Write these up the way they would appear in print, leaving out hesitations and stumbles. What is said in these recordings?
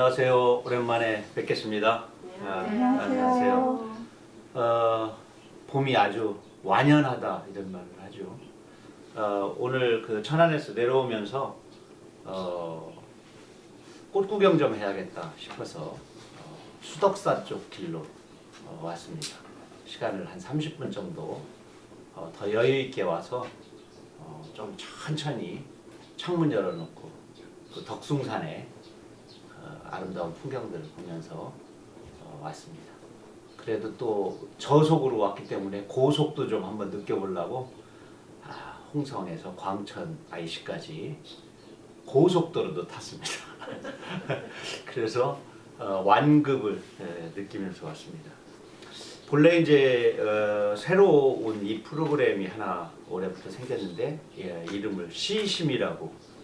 안녕하세요. 오랜만에 뵙겠습니다. 안녕하세요. 봄이 아주 완연하다 이런 말을 하죠. 오늘 그 천안에서 내려오면서 꽃 구경 좀 해야겠다 싶어서 수덕사 쪽 길로 왔습니다. 시간을 한 30분 정도 더 여유 있게 와서 좀 천천히 창문 열어놓고 그 덕숭산의 아름다운 풍경들을 보면서 왔습니다. 그래도 또 저속으로 왔기 때문에 고속도 좀 한번 느껴보려고 홍성에서 광천 IC까지 고속도로도 탔습니다. 그래서 완급을 느끼면서 왔습니다. 본래 이제 새로 온 이 프로그램이 하나 올해부터 생겼는데 이름을 시심이라고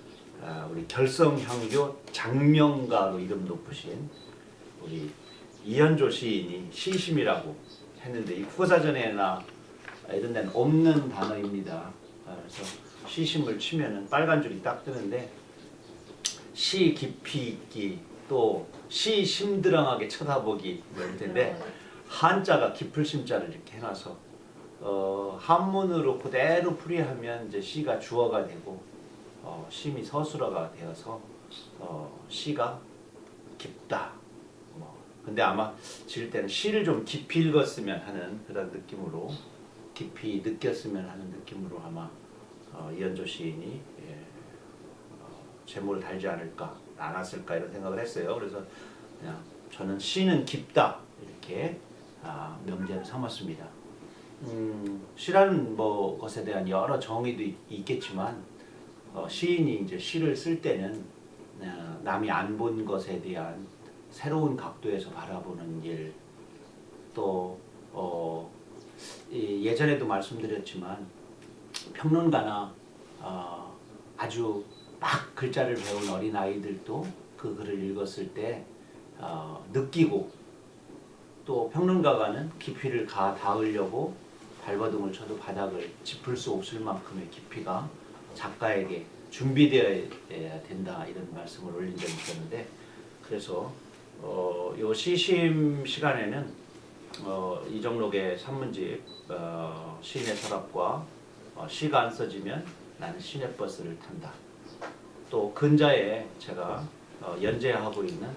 우리 결성향교 장명가로 이름 높으신 우리 이현조 시인이 시심이라고 했는데 이 국어사전에나 이런 데는 없는 단어입니다. 그래서 시심을 치면은 빨간 줄이 딱 뜨는데 시 깊이 있기 또 시 심드렁하게 쳐다보기 이럴 텐데 한자가 깊을 심자를 이렇게 해놔서 한문으로 그대로 풀이하면 이제 시가 주어가 되고 심이 서술어가 되어서 시가 깊다. 근데 아마 지을 때는 시를 좀 깊이 읽었으면 하는 그런 느낌으로 깊이 느꼈으면 하는 느낌으로 아마 이현조 시인이 제목을 달지 않았을까 이런 생각을 했어요. 그래서 그냥 저는 시는 깊다 이렇게 명제를 삼았습니다. 시라는 것에 대한 여러 정의도 있겠지만 시인이 이제 시를 쓸 때는 남이 안 본 것에 대한 새로운 각도에서 바라보는 일, 또 예전에도 말씀드렸지만 평론가나 아주 막 글자를 배운 어린 아이들도 그 글을 읽었을 때 느끼고 또 평론가가는 깊이를 닿으려고 발버둥을 쳐도 바닥을 짚을 수 없을 만큼의 깊이가 작가에게 준비되어야 된다 이런 말씀을 올린 적이 있었는데 그래서 요 시심 시간에는 이정록의 산문집 시인의 서랍과 시가 안 써지면 나는 시내버스를 탄다. 또 근자에 제가 연재하고 있는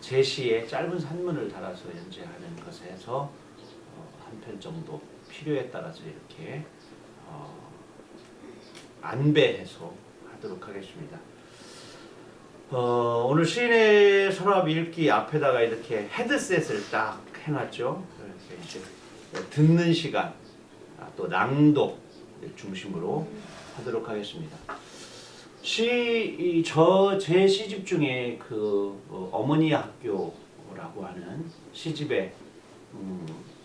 제 시의 짧은 산문을 달아서 연재하는 것에서 한 편 정도 필요에 따라서 이렇게 안배해서 하도록 하겠습니다. 오늘 시인의 서랍 읽기 앞에다가 이렇게 헤드셋을 딱 해놨죠. 그래서 이제 듣는 시간, 또 낭독 중심으로 하도록 하겠습니다. 제 시집 중에 그 어머니 학교라고 하는 시집의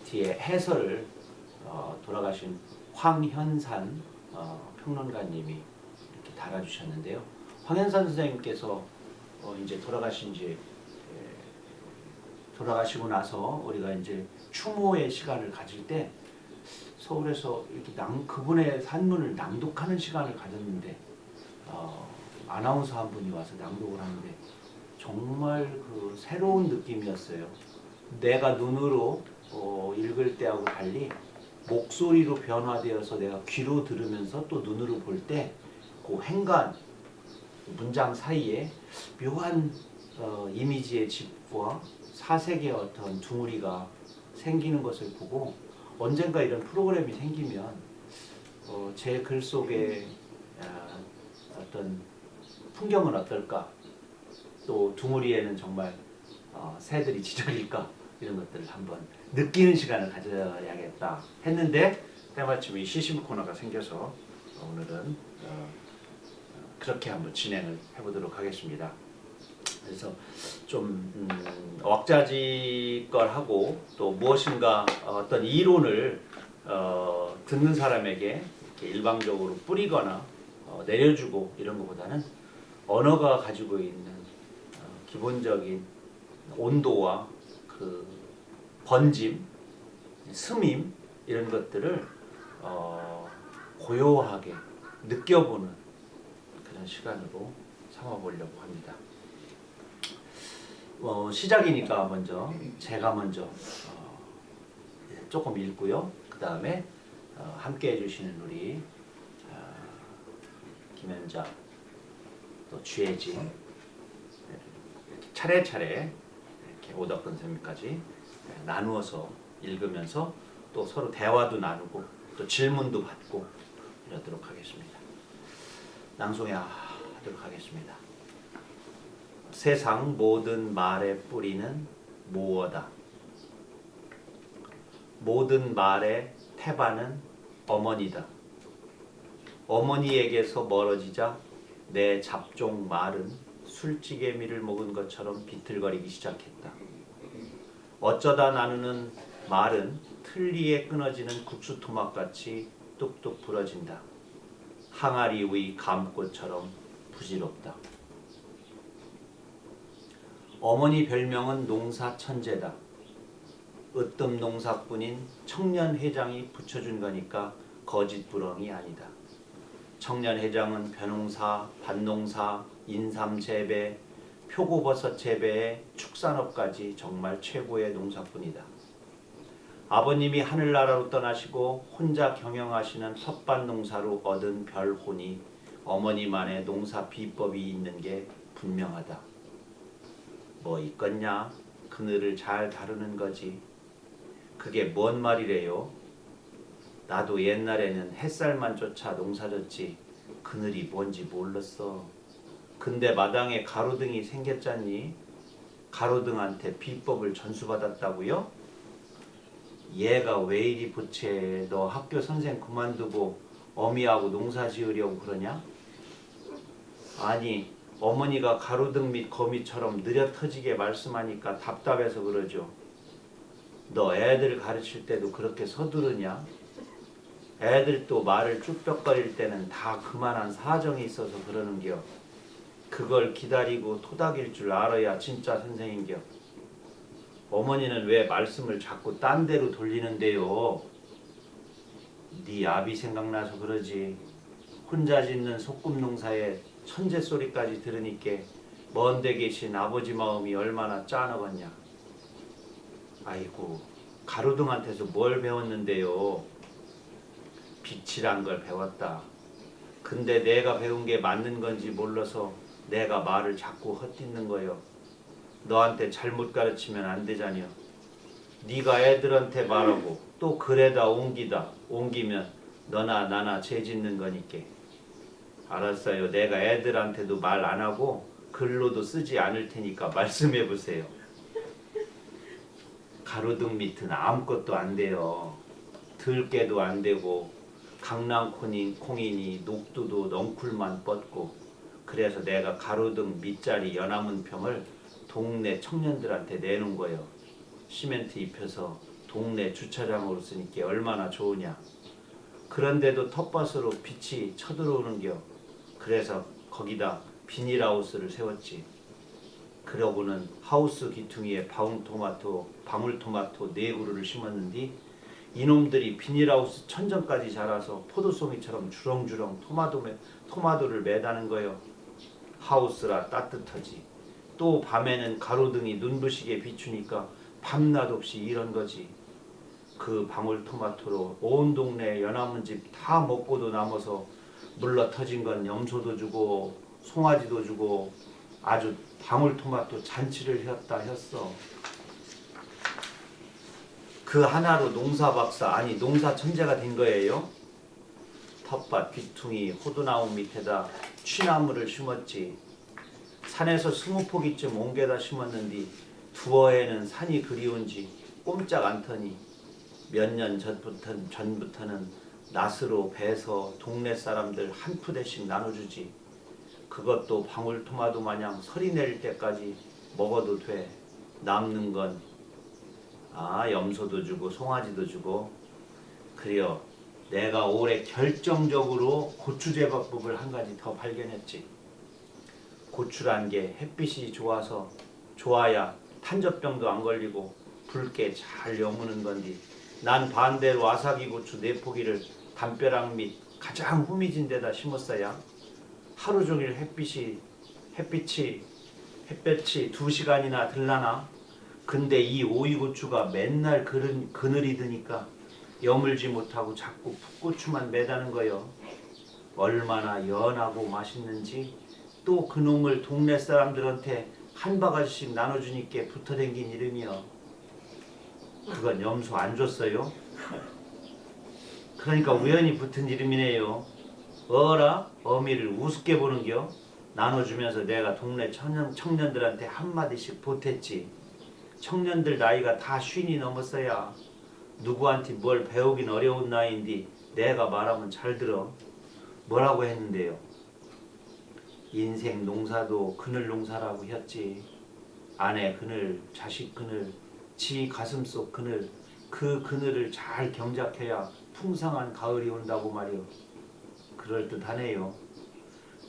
뒤에 해설을 돌아가신 황현산 평론가님이 이렇게 달아주셨는데요. 황현산 선생님께서 이제 돌아가시고 나서 우리가 이제 추모의 시간을 가질 때 서울에서 이렇게 그분의 산문을 낭독하는 시간을 가졌는데 아나운서 한 분이 와서 낭독을 하는데 정말 그 새로운 느낌이었어요. 내가 눈으로 읽을 때하고 달리 목소리로 변화되어서 내가 귀로 들으면서 또 눈으로 볼 때 그 행간 문장 사이에 묘한 이미지의 집과 사색의 어떤 둥우리가 생기는 것을 보고 언젠가 이런 프로그램이 생기면 제 글 속에 어떤 풍경은 어떨까, 또 둥우리에는 정말 새들이 지저릴까 이런 것들을 한번 느끼는 시간을 가져야겠다 했는데 때마침 이 시심 코너가 생겨서 오늘은 그렇게 한번 진행을 해보도록 하겠습니다. 그래서 좀 왁자지껄하고 또 무엇인가 어떤 이론을 듣는 사람에게 이렇게 일방적으로 뿌리거나 내려주고 이런 것보다는 언어가 가지고 있는 기본적인 온도와 그 번짐, 스밈 이런 것들을 고요하게 느껴보는 그런 시간으로 삼아보려고 합니다. 시작이니까 먼저 제가 먼저 조금 읽고요. 그 다음에 함께 해주시는 우리 김현자 또 주혜진 차례차례 이렇게 오덕근 선생님까지 나누어서 읽으면서 또 서로 대화도 나누고 또 질문도 받고 이러도록 하겠습니다. 낭송하도록 하겠습니다. 세상 모든 말의 뿌리는 무엇다. 모든 말의 태반은 어머니다. 어머니에게서 멀어지자 내 잡종 말은 술찌개미를 먹은 것처럼 비틀거리기 시작했다. 어쩌다 나누는 말은 틀 위에 끊어지는 국수토막같이 뚝뚝 부러진다. 항아리 위 감꽃처럼 부질없다. 어머니 별명은 농사천재다. 으뜸 농사꾼인 청년회장이 붙여준 거니까 거짓부렁이 아니다. 청년회장은 벼농사, 밭농사, 인삼재배, 표고버섯 재배의 축산업까지 정말 최고의 농사꾼이다. 아버님이 하늘나라로 떠나시고 혼자 경영하시는 텃밭 농사로 얻은 별혼이 어머니만의 농사 비법이 있는 게 분명하다. 뭐 있겠냐? 그늘을 잘 다루는 거지. 그게 뭔 말이래요? 나도 옛날에는 햇살만 쫓아 농사졌지 그늘이 뭔지 몰랐어. 근데 마당에 가로등이 생겼잖니? 가로등한테 비법을 전수받았다고요? 얘가 왜 이리 부채? 너 학교 선생 그만두고 어미하고 농사 지으려고 그러냐? 아니 어머니가 가로등 및 거미처럼 느려터지게 말씀하니까 답답해서 그러죠. 너 애들 가르칠 때도 그렇게 서두르냐? 애들 또 말을 쭈뼛거릴 때는 다 그만한 사정이 있어서 그러는겨. 그걸 기다리고 토닥일 줄 알아야 진짜 선생인겨. 어머니는 왜 말씀을 자꾸 딴 데로 돌리는데요? 네 아비 생각나서 그러지. 혼자 짓는 소꿉농사에 천재 소리까지 들으니까 먼데 계신 아버지 마음이 얼마나 짠하겠냐. 아이고 가로등한테서 뭘 배웠는데요? 빛이란 걸 배웠다. 근데 내가 배운 게 맞는 건지 몰라서 내가 말을 자꾸 헛짓는 거요. 너한테 잘못 가르치면 안 되잖여. 네가 애들한테 말하고 또 글에다 옮기면 너나 나나 죄 짓는 거니까. 알았어요. 내가 애들한테도 말 안 하고 글로도 쓰지 않을 테니까 말씀해 보세요. 가로등 밑은 아무것도 안 돼요. 들깨도 안 되고 강낭콩이니 녹두도 넝쿨만 뻗고. 그래서 내가 가로등 밑자리 연화문 평을 동네 청년들한테 내놓은 거예요. 시멘트 입혀서 동네 주차장으로 쓰니까 얼마나 좋으냐. 그런데도 텃밭으로 빛이 쳐들어오는겨. 그래서 거기다 비닐하우스를 세웠지. 그러고는 하우스 기퉁이에 방울토마토 4그루를 심었는데 이놈들이 비닐하우스 천정까지 자라서 포도송이처럼 주렁주렁 토마토를 매다는 거요. 하우스라 따뜻하지. 또 밤에는 가로등이 눈부시게 비추니까 밤낮 없이 이런 거지. 그 방울토마토로 온 동네 연화문집 다 먹고도 남아서 물러 터진 건 염소도 주고 송아지도 주고 아주 방울토마토 잔치를 했어. 그 하나로 농사박사 농사천재가 된 거예요. 텃밭 귀퉁이 호두나무 밑에다 취나무를 심었지. 산에서 20포기쯤 옮겨다 심었는데 두어에는 산이 그리운지 꼼짝 않더니 몇 년 전부터는 낫으로 베서 동네 사람들 한 푸대씩 나눠주지. 그것도 방울토마토 마냥 설이 내릴 때까지 먹어도 돼. 남는 건 염소도 주고 송아지도 주고. 그래요. 내가 올해 결정적으로 고추 재배법을 한 가지 더 발견했지. 고추란 게 햇빛이 좋아야 탄저병도 안 걸리고 붉게 잘 여무는 건데 난 반대로 아사기 고추 4포기를 담벼락 밑 가장 후미진 데다 심었어야 하루 종일 햇빛이 햇볕이 2시간이나 들라나? 근데 이 오이고추가 맨날 그늘이 드니까 여물지 못하고 자꾸 풋고추만 매다는 거요. 얼마나 연하고 맛있는지 또 그놈을 동네 사람들한테 한 바가지씩 나눠주니까 붙어댕긴 이름이요. 그건 염소 안 줬어요. 그러니까 우연히 붙은 이름이네요. 어라? 어미를 우습게 보는겨? 나눠주면서 내가 동네 청년들한테 한마디씩 보탰지. 청년들 나이가 다 50이 넘었어야 누구한테 뭘 배우긴 어려운 나이인데 내가 말하면 잘 들어. 뭐라고 했는데요? 인생 농사도 그늘 농사라고 했지. 아내 그늘, 자식 그늘, 지 가슴속 그늘, 그 그늘을 잘 경작해야 풍성한 가을이 온다고 말이요. 그럴듯하네요.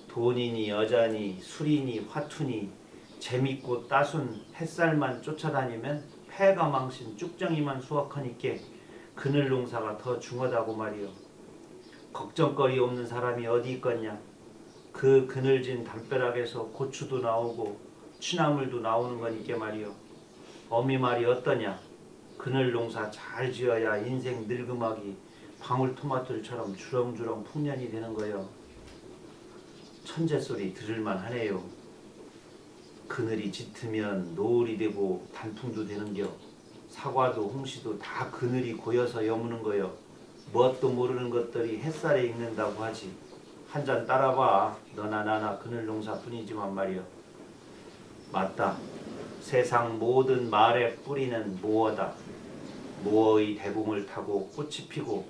돈이니 여자니 술이니 화투니 재밌고 따순 햇살만 쫓아다니면 패가 망신 쭉정이만 수확하니께 그늘 농사가 더 중하다고 말이요. 걱정거리 없는 사람이 어디 있겠냐. 그 그늘진 담벼락에서 고추도 나오고 취나물도 나오는 거니까 말이요. 어미 말이 어떠냐. 그늘 농사 잘 지어야 인생 늙음하기 방울토마토처럼 주렁주렁 풍년이 되는 거요. 천재 소리 들을만 하네요. 그늘이 짙으면 노을이 되고 단풍도 되는겨. 사과도 홍시도 다 그늘이 고여서 여무는 거요. 뭣도 모르는 것들이 햇살에 익는다고 하지. 한 잔 따라봐. 너나 나나 그늘 농사뿐이지만 말이요. 맞다. 세상 모든 말의 뿌리는 모어다. 모어의 대공을 타고 꽃이 피고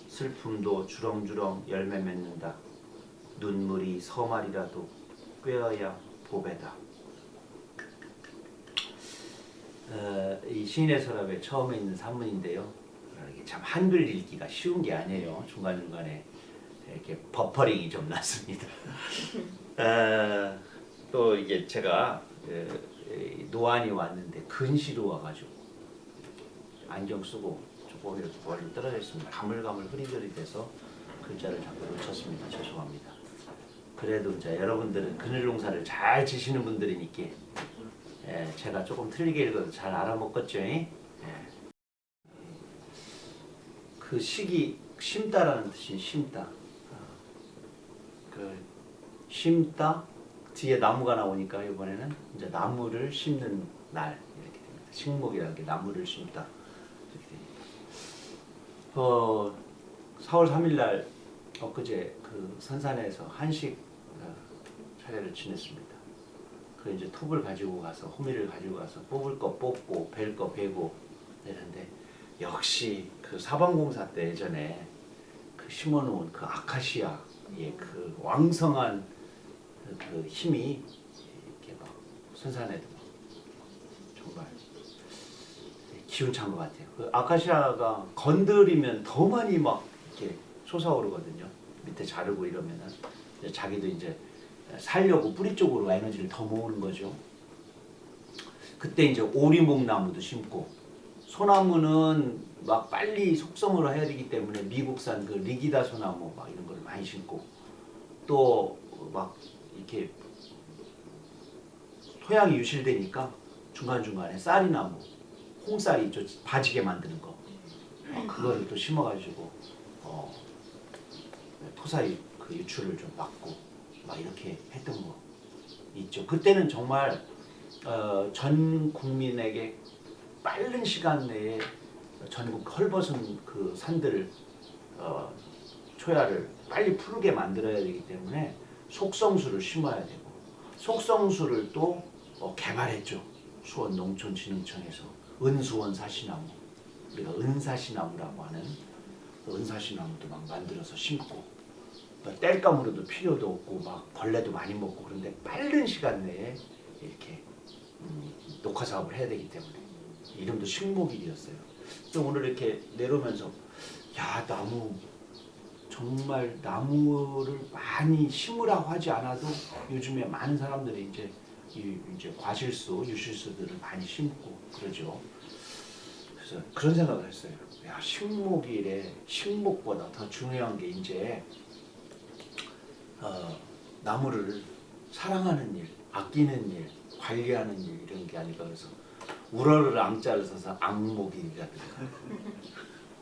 슬픔도 주렁주렁 열매 맺는다. 눈물이 서말이라도 꿰어야 보배다. 이 시인의 서랍에 처음에 있는 산문인데요. 이게 참 한글 읽기가 쉬운 게 아니에요. 중간중간에 이렇게 버퍼링이 좀 났습니다. 또 이게 제가 노안이 왔는데 근시로 와가지고 안경 쓰고 조금 이렇게 멀리 떨어져 있습니다. 가물가물 흐리흐리돼서 글자를 자꾸 놓쳤습니다. 죄송합니다. 그래도 이제 여러분들은 그늘 농사를 잘 지시는 분들이니까 제가 조금 틀리게 읽어도 잘 알아먹겠죠. 그 시기 심다라는 뜻이 심다. 그 심다 뒤에 나무가 나오니까 이번에는 이제 나무를 심는 날 이렇게 됩니다. 식목이라는 게 나무를 심다 이렇게 됩니다. 4월 3일 날 엊그제 그 선산에서 한식 차례를 지냈습니다. 그 이제 톱을 가지고 가서 호미를 가지고 가서 뽑을 거 뽑고 벨 거 베고 이랬는데 역시 그 사방공사 때 예전에 그 심어놓은 그 아카시아의 그 왕성한 그 힘이 이렇게 막 선산에도 막 정말 기운찬 것 같아요. 그 아카시아가 건드리면 더 많이 막 이렇게 솟아오르거든요. 밑에 자르고 이러면은 자기도 이제 살려고 뿌리 쪽으로 에너지를 더 모으는 거죠. 그때 이제 오리목나무도 심고 소나무는 막 빨리 속성으로 해야 되기 때문에 미국산 그 리기다 소나무 막 이런 걸 많이 심고 또 막 이렇게 토양이 유실되니까 중간중간에 쌀이나무, 홍쌀이 있죠. 바지게 만드는 거. 그거를 또 심어가지고 토사의 그 유출을 좀 막고 막 이렇게 했던 거 있죠. 그때는 정말 전 국민에게 빠른 시간 내에 전국 헐벗은 그 산들을 초야를 빨리 푸르게 만들어야 되기 때문에 속성수를 심어야 되고 속성수를 또 개발했죠. 수원 농촌진흥청에서 은수원 사시나무, 우리가 은사시나무라고 하는 은사시나무도 막 만들어서 심고 땔감으로도 필요도 없고 막 벌레도 많이 먹고 그런데 빠른 시간 내에 이렇게 녹화 사업을 해야 되기 때문에 이름도 식목일이었어요. 그래서 오늘 이렇게 내려오면서 야 나무 정말 나무를 많이 심으라고 하지 않아도 요즘에 많은 사람들이 이제 과실수, 유실수들을 많이 심고 그러죠. 그래서 그런 생각을 했어요. 야 식목일에 식목보다 더 중요한 게 이제 나무를 사랑하는 일, 아끼는 일, 관리하는 일 이런 게 아니고 그래서 우러를 앙자를 써서 앙목이라든가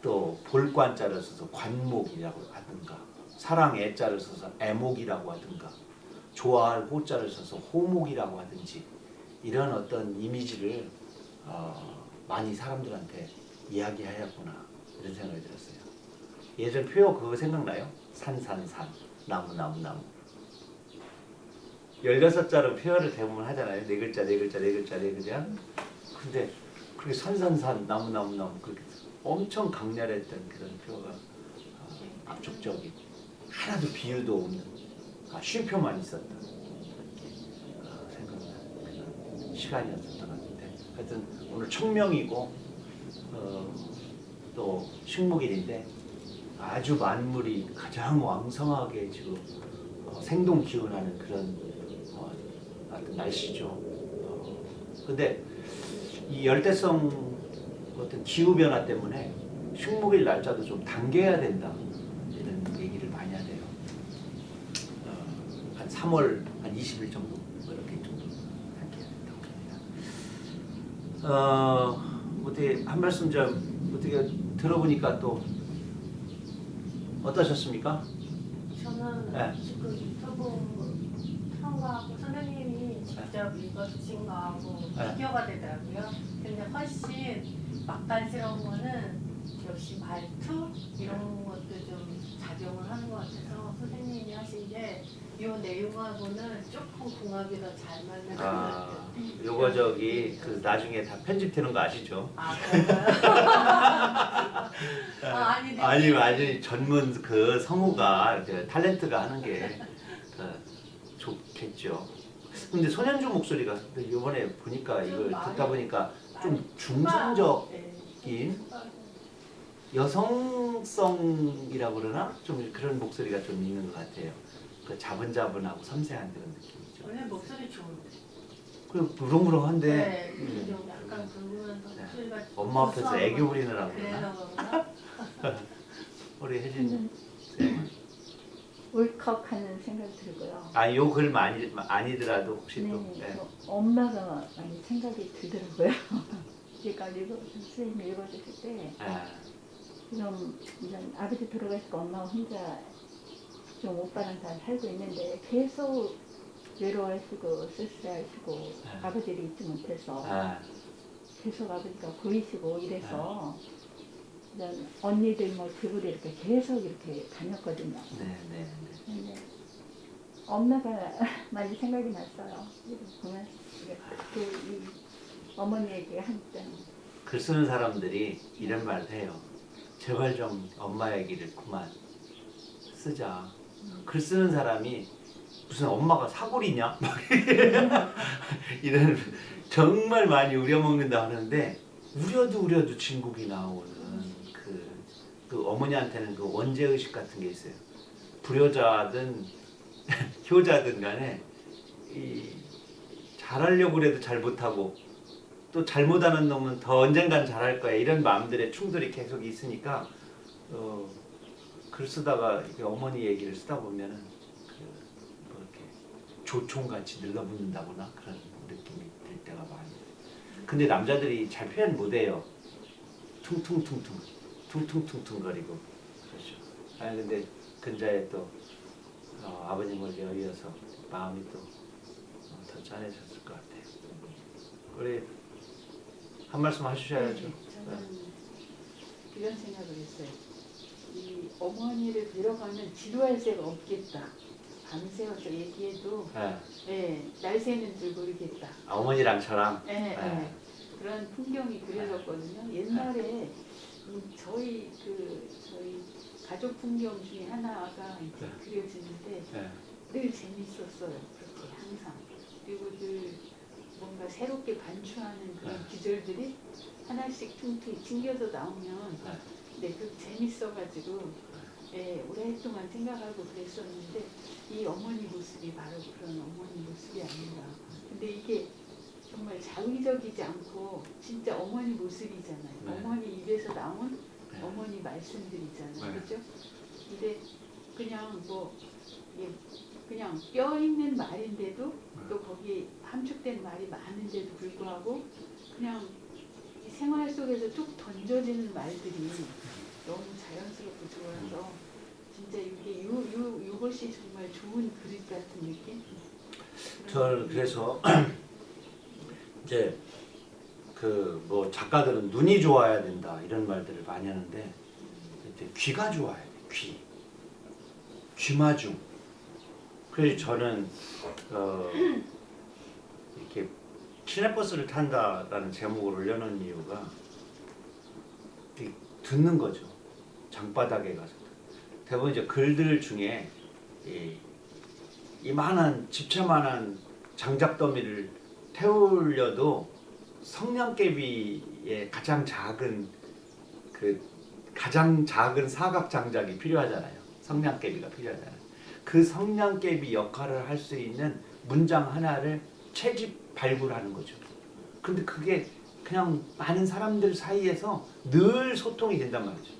또 볼관자를 써서 관목이라고 하든가 사랑 애자를 써서 애목이라고 하든가 좋아할 호자를 써서 호목이라고 하든지 이런 어떤 이미지를 많이 사람들한테 이야기하였구나 이런 생각이 들었어요. 예전 표어 그거 생각나요? 산산산 나무 나무 나무 16자로 표현을 대부분 하잖아요. 네 글자 네 글자 네 글자 네 글자. 근데 그렇게 산산산 나무 나무 나무 그렇게 엄청 강렬했던 그런 표가 압축적인 하나도 비유도 없는 쉼표만 있었던 생각나는 그런 시간이었던 것 같은데 하여튼 오늘 청명이고 또 식목일인데 아주 만물이 가장 왕성하게 지금 생동 기원하는 그런 어떤 날씨죠. 근데 이 열대성 어떤 기후 변화 때문에 식목일 날짜도 좀 당겨야 된다 이런 얘기를 많이 하네요. 한 3월 한 20일 정도 뭐 이렇게 정도 당겨야 된다고 합니다. 어떻게 한 말씀 좀 어떻게 들어보니까 또 어떠셨습니까? 저는 네. 지금 유튜브 한 거하고 선생님이 직접 읽어주신 거하고 네. 비교가 되더라고요. 근데 훨씬 맛깔스러운 거는 역시 말투 이런 것도 좀 작용을 하는 것 같아서 선생님이 하신 게 이 내용하고는 조금 궁합이 더 잘 맞는 것 같아요. 요거 저기 그 나중에 다 편집되는 거 아시죠? 그런가요? 아니 전문 그 성우가 그 탤런트가 하는 게 좋겠죠. 근데 손현주 목소리가 이번에 보니까 이걸 듣다 보니까 좀 중성적인 여성성이라고 그러나 좀 그런 목소리가 좀 있는 것 같아요. 그 자분자분하고 섬세한 그런 느낌이죠. 원래 목소리 좋은데. 그 무렁무렁한데. 네, 좀 약간 굵으면서 목소리가 엄마 앞에서 애교 부리느라고 그래서 그러나? 그런가? 우리 혜진 쌤은 울컥하는 생각이 들고요. 요 글 아니더라도 혹시 네, 또 엄마가 많이 생각이 들더라고요. 그러니까 선생님이 읽어주실 때 이런 아버지 돌아가시고 엄마 혼자 좀 오빠랑 잘 살고 있는데 계속 외로워하시고 쓸쓸해하시고 아버지를 잊지 못해서 계속 아버지가 보이시고 이래서 이런 언니들 뭐 집으로 이렇게 계속 이렇게 다녔거든요. 네. 근데 엄마가 많이 생각이 났어요. 보면 이 어머니 얘기하니까 글 쓰는 사람들이 이런 말을 해요. 제발 좀 엄마 얘기를 그만 쓰자. 글 쓰는 사람이 무슨 엄마가 사골이냐? 막 이런 정말 많이 우려먹는다 하는데 우려도 진국이 나오는 그 어머니한테는 그 원죄의식 같은 게 있어요. 불효자든 효자든 간에 잘하려고 그래도 잘 못하고 또 잘못하는 놈은 더 언젠간 잘할 거야 이런 마음들의 충돌이 계속 있으니까 글 쓰다가 이렇게 어머니 얘기를 쓰다 보면은 뭐 이렇게 조총같이 늘러붙는다거나 그런 느낌이 들 때가 많아요. 근데 남자들이 잘 표현 못해요. 퉁퉁퉁퉁 거리고 그렇죠. 근데 근자에 또 아버님을 여의어서 마음이 또 더 짠해졌을 것 같아요. 우리 한 말씀 하셔야죠. 저는 이런 생각을 했어요. 이 어머니를 데려가면 지루할 새가 없겠다. 밤새워서 얘기해도 날 새는 줄 모르겠다. 어머니랑 저랑 그런 풍경이 그려졌거든요. 옛날에 저희 가족 풍경 중에 하나가 이제 그려지는데 늘 재밌었어요. 그렇게 항상. 그리고 늘 뭔가 새롭게 반추하는 그런 기절들이 하나씩 퉁퉁 튕겨서 나오면 그 재밌어가지고 오랫동안 생각하고 그랬었는데 이 어머니 모습이 바로 그런 어머니 모습이 아닌가. 근데 이게 정말 자의적이지 않고 진짜 어머니 모습이잖아요. 어머니 입에서 나온 어머니 말씀들이잖아요. 그렇죠? 근데 그냥 뭐 이게 그냥 뼈 있는 말인데도 또 거기 함축된 말이 많은데도 불구하고 그냥 이 생활 속에서 쭉 던져지는 말들이 너무 자연스럽고 좋아서 진짜 이게 이것이 정말 좋은 그릇 같은 느낌? 저는 그래서 이제 그 뭐 작가들은 눈이 좋아야 된다 이런 말들을 많이 하는데 이제 귀가 좋아야 돼. 귀마중. 그래서 저는 이렇게 시내버스를 탄다라는 제목을 올려놓은 이유가 듣는 거죠. 장바닥에 가서 대부분 이제 글들 중에 이만한 집채만한 장작더미를 태우려도 성냥개비의 가장 작은 사각 장작이 필요하잖아요. 성냥개비가 필요하잖아요. 그 성냥개비 역할을 할 수 있는 문장 하나를 채집 발굴하는 거죠. 근데 그게 그냥 많은 사람들 사이에서 늘 소통이 된단 말이죠.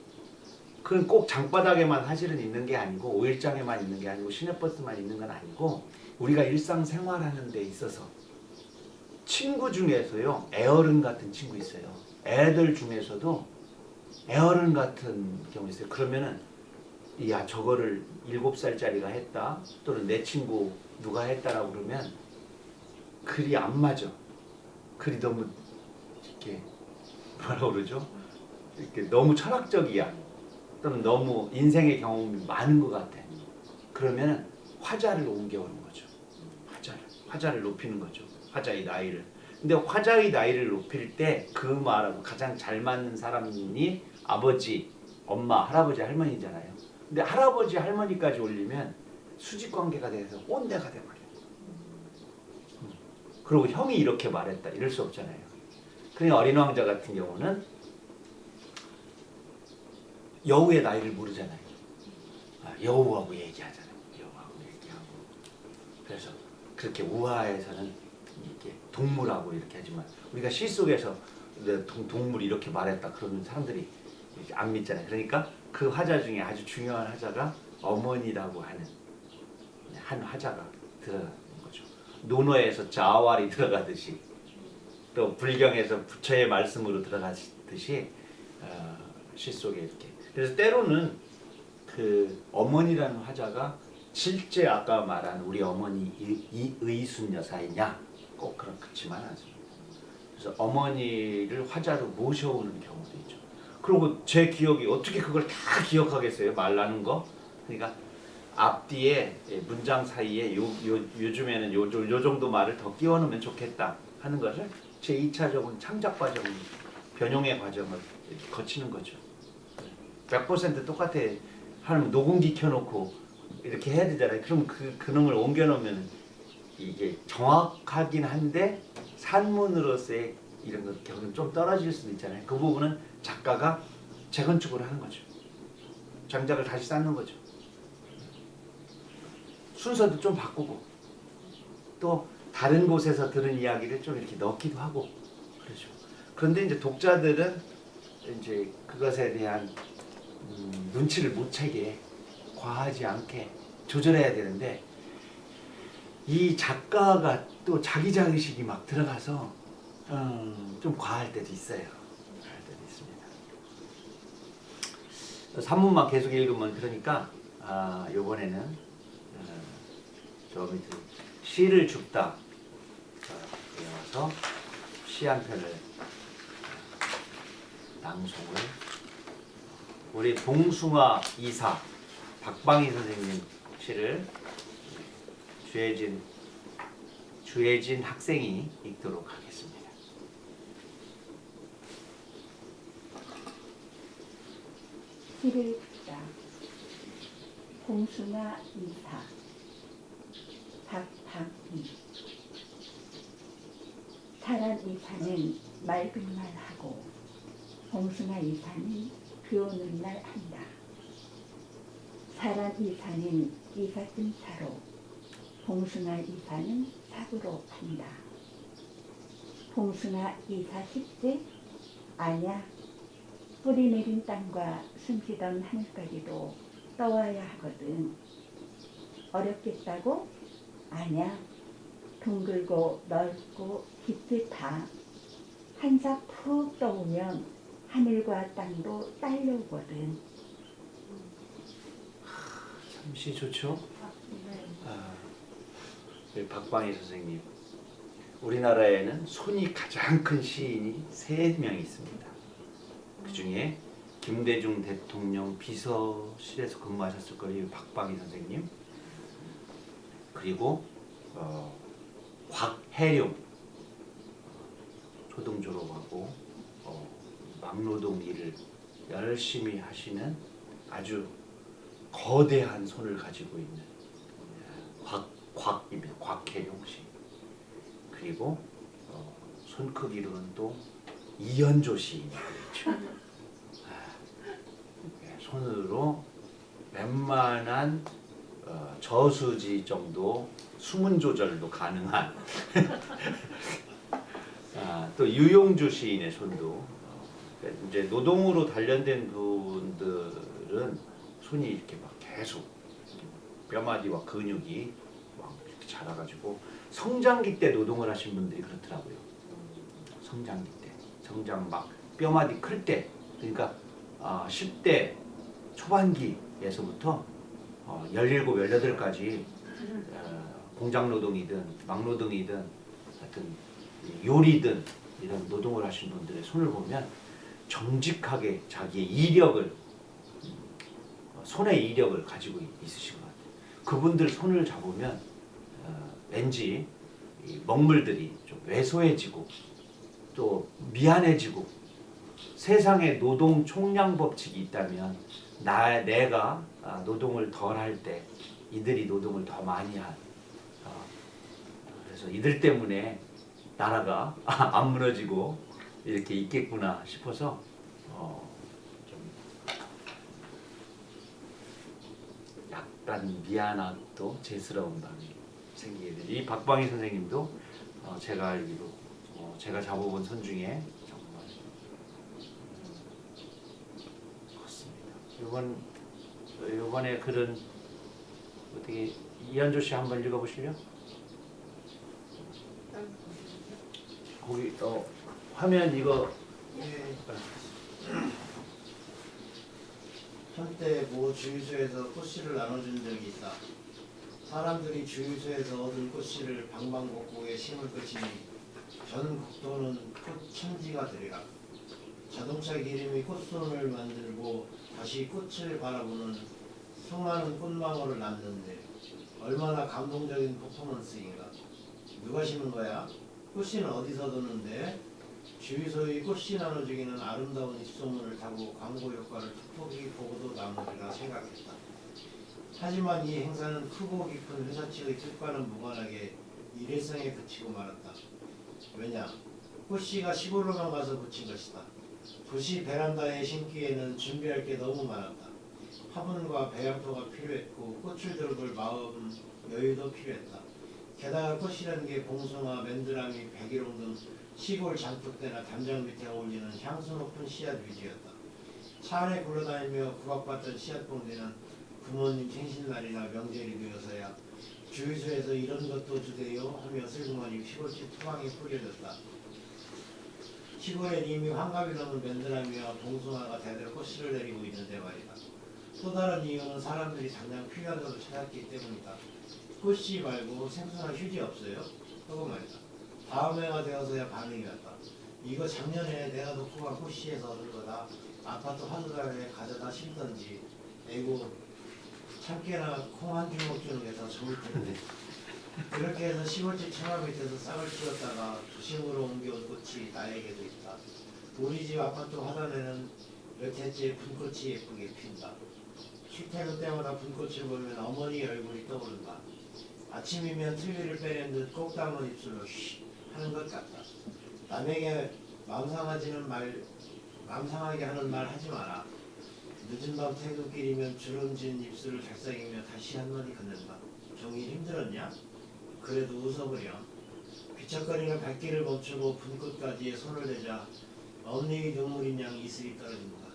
그건 꼭 장바닥에만 사실은 있는 게 아니고 오일장에만 있는 게 아니고 시내버스만 있는 건 아니고 우리가 일상생활하는 데 있어서 친구 중에서요 애어른 같은 친구 있어요. 애들 중에서도 애어른 같은 경우 있어요. 그러면은 야 저거를 7살짜리가 했다 또는 내 친구 누가 했다라고 그러면 글이 안 맞아. 글이 너무 이렇게 뭐라 그러죠? 이렇게 너무 철학적이야. 또는 너무 인생의 경험이 많은 것 같아. 그러면 화자를 옮겨오는 거죠. 화자를 높이는 거죠. 화자의 나이를. 근데 화자의 나이를 높일 때 그 말하고 가장 잘 맞는 사람이 아버지, 엄마, 할아버지, 할머니잖아요. 근데 할아버지, 할머니까지 올리면 수직 관계가 돼서 꼰대가 돼버려요. 그리고 형이 이렇게 말했다 이럴 수 없잖아요. 그러니까 어린 왕자 같은 경우는 여우의 나이를 모르잖아요. 여우하고 얘기하잖아요. 여우하고 얘기하고. 그래서 그렇게 우화에서는 이렇게 동물하고 이렇게 하지만 우리가 시 속에서 동물이 이렇게 말했다 그러면 사람들이 안 믿잖아요. 그러니까 그 화자 중에 아주 중요한 화자가 어머니라고 하는 한 화자가 들어가는 거죠. 논어에서 자왈이 들어가듯이 또 불경에서 부처의 말씀으로 들어가듯이 시 속에 이렇게. 그래서 때로는 그 어머니라는 화자가 실제 아까 말한 우리 어머니 이의순 여사이냐 꼭 그렇지만 않습니다. 그래서 어머니를 화자로 모셔오는 경우도 있죠. 그리고 제 기억이 어떻게 그걸 다 기억하겠어요? 말라는 거. 그러니까 앞뒤에 문장 사이에 요즘에는 요 정도 말을 더 끼워 넣으면 좋겠다 하는 것을 제 2차적인 창작 과정, 변형의 과정을 이렇게 거치는 거죠. 100% 똑같아. 하면 녹음기 켜놓고 이렇게 해야 되잖아요. 그럼 그 놈을 옮겨 놓으면 이게 정확하긴 한데 산문으로서의 이런 것 경우는 좀 떨어질 수도 있잖아요. 그 부분은 작가가 재건축을 하는 거죠. 장작을 다시 쌓는 거죠. 순서도 좀 바꾸고 또 다른 곳에서 들은 이야기를 좀 이렇게 넣기도 하고 그렇죠. 그런데 이제 독자들은 이제 그것에 대한 눈치를 못 채게 과하지 않게 조절해야 되는데 이 작가가 또 자기 자의식이 막 들어가서 좀 과할 때도 있어요. 과할 때도 있습니다. 산문만 계속 읽으면 그러니까 이번에는 저 밑에 시를 줍다 이어서 시 한 편을 낭송을 우리 봉숭아 이사 박방희 선생님 시를 주혜진 학생이 읽도록 하겠습니다. 시를 줍다. 봉숭아 이사 박방희. 사람 이사는 맑은 말 하고 봉숭아 이사는 비 오는 날 한다. 사람 이사는 이삿짐 사로 봉숭아 이사는 삽으로 판다. 봉숭아 이사 쉽지? 아냐. 뿌리 내린 땅과 숨쉬던 하늘까지도 떠와야 하거든. 어렵겠다고? 아냐. 둥글고 넓고 깊이 파. 한사 푹 떠오면 하늘과 땅도 딸려오거든. 참 시 좋죠? 네. 우리 박방희 선생님, 우리나라에는 손이 가장 큰 시인이 3명 있습니다. 그 중에 김대중 대통령 비서실에서 근무하셨을 거예요, 박방희 선생님. 그리고 곽혜룡, 초등 졸업하고 막노동 일을 열심히 하시는 아주 거대한 손을 가지고 있는 곽혜룡 씨. 그리고 손 크기로는 또 이현조 시인이 그렇죠. 손으로 웬만한 저수지 정도 수문 조절도 가능한 또 유용주 시인의 손도 이제 노동으로 단련된 분들은 손이 이렇게 막 계속 뼈마디와 근육이 막 이렇게 자라가지고 성장기 때 노동을 하신 분들이 그렇더라고요. 성장기 때, 성장 막 뼈마디 클 때, 그러니까 10대 초반기에서부터 17, 18까지 공장 노동이든 막노동이든 하여튼 요리든 이런 노동을 하신 분들의 손을 보면 정직하게 자기의 이력을, 손의 이력을 가지고 있으신 것 같아요. 그분들 손을 잡으면 왠지 이 먹물들이 좀 왜소해지고 또 미안해지고, 세상에 노동 총량 법칙이 있다면 내가 노동을 덜 할 때 이들이 노동을 더 많이 한, 그래서 이들 때문에 나라가 안 무너지고 이렇게 있겠구나 싶어서 좀 약간 미안하고 죄스러운 마음이 생기게 돼요. 이 박방희 선생님도 제가 알기로 제가 잡아본 손 중에 정말 컸습니다. 이번에 글은 어떻게 이현조 씨 한번 읽어보실래요? 거기 화면 이거. 예. 한때 모 주유소에서 꽃씨를 나눠준 적이 있다. 사람들이 주유소에서 얻은 꽃씨를 방방곡곡에 심을 것이니 전 국토는 꽃천지가 되리라. 자동차 기름이 꽃선을 만들고 다시 꽃을 바라보는 수많은 꽃망울을 낳는데 얼마나 감동적인 퍼포먼스인가. 누가 심은 거야? 꽃씨는 어디서 뒀는데? 주유소의 꽃씨 나눠주기는 아름다운 입소문을 타고 광고 효과를 톡톡히 보고도 남으리라 생각했다. 하지만 이 행사는 크고 깊은 회사 측의 뜻과는 무관하게 일회성에 그치고 말았다. 왜냐? 꽃씨가 시골로만 가서 붙인 것이다. 도시 베란다에 심기에는 준비할 게 너무 많았다. 화분과 배양토가 필요했고 꽃을 들어볼 마음, 여유도 필요했다. 게다가 꽃이라는 게 봉숭아, 맨드라미, 백일홍 등 시골 장독대나 담장 밑에 어울리는 향수 높은 씨앗 위주였다. 차 안에 굴러다니며 구박받던 씨앗 봉지는 부모님 생신날이나 명절이 되어서야 주유소에서 이런 것도 주세요 하며 슬그머니 시골집 토방에 뿌려졌다. 시골엔 이미 환갑이 넘은 맨드라미와 봉숭아가 대대로 꽃씨를 내리고 있는데 말이다. 또 다른 이유는 사람들이 당장 필요한 것을 찾았기 때문이다. 꽃씨 말고 생선한 휴지 없어요? 하고 말이다. 다음 해가 되어서야 반응이 왔다. 이거 작년에 내가 놓고 간 꽃씨에서 얻은 거다. 아파트 화두단에 가져다 심던지. 에고 참깨나 콩 한 주먹 주는 게 더 좋을 텐데. 그렇게 해서 시골집 처마 밑에서 싹을 틔웠다가 도심으로 옮겨온 꽃이 나에게도 있다. 우리 집 아파트 화단에는 몇 해째 분꽃이 예쁘게 핀다. 출퇴근 때마다 분꽃을 보면 어머니 얼굴이 떠오른다. 아침이면 트위를 빼낸 듯 꼭 담은 입술로 휘 하는 것 같다. 남에게 마음 상하게 하는 말 하지 마라. 늦은 밤 퇴근길이면 주름진 입술을 잘싸기며 다시 한마디 건넨다. 종일 힘들었냐? 그래도 웃어보렴. 귀척거리는 발길을 멈추고 분꽃가지에 손을 대자 언니의 눈물인 양 이슬이 떨어진다.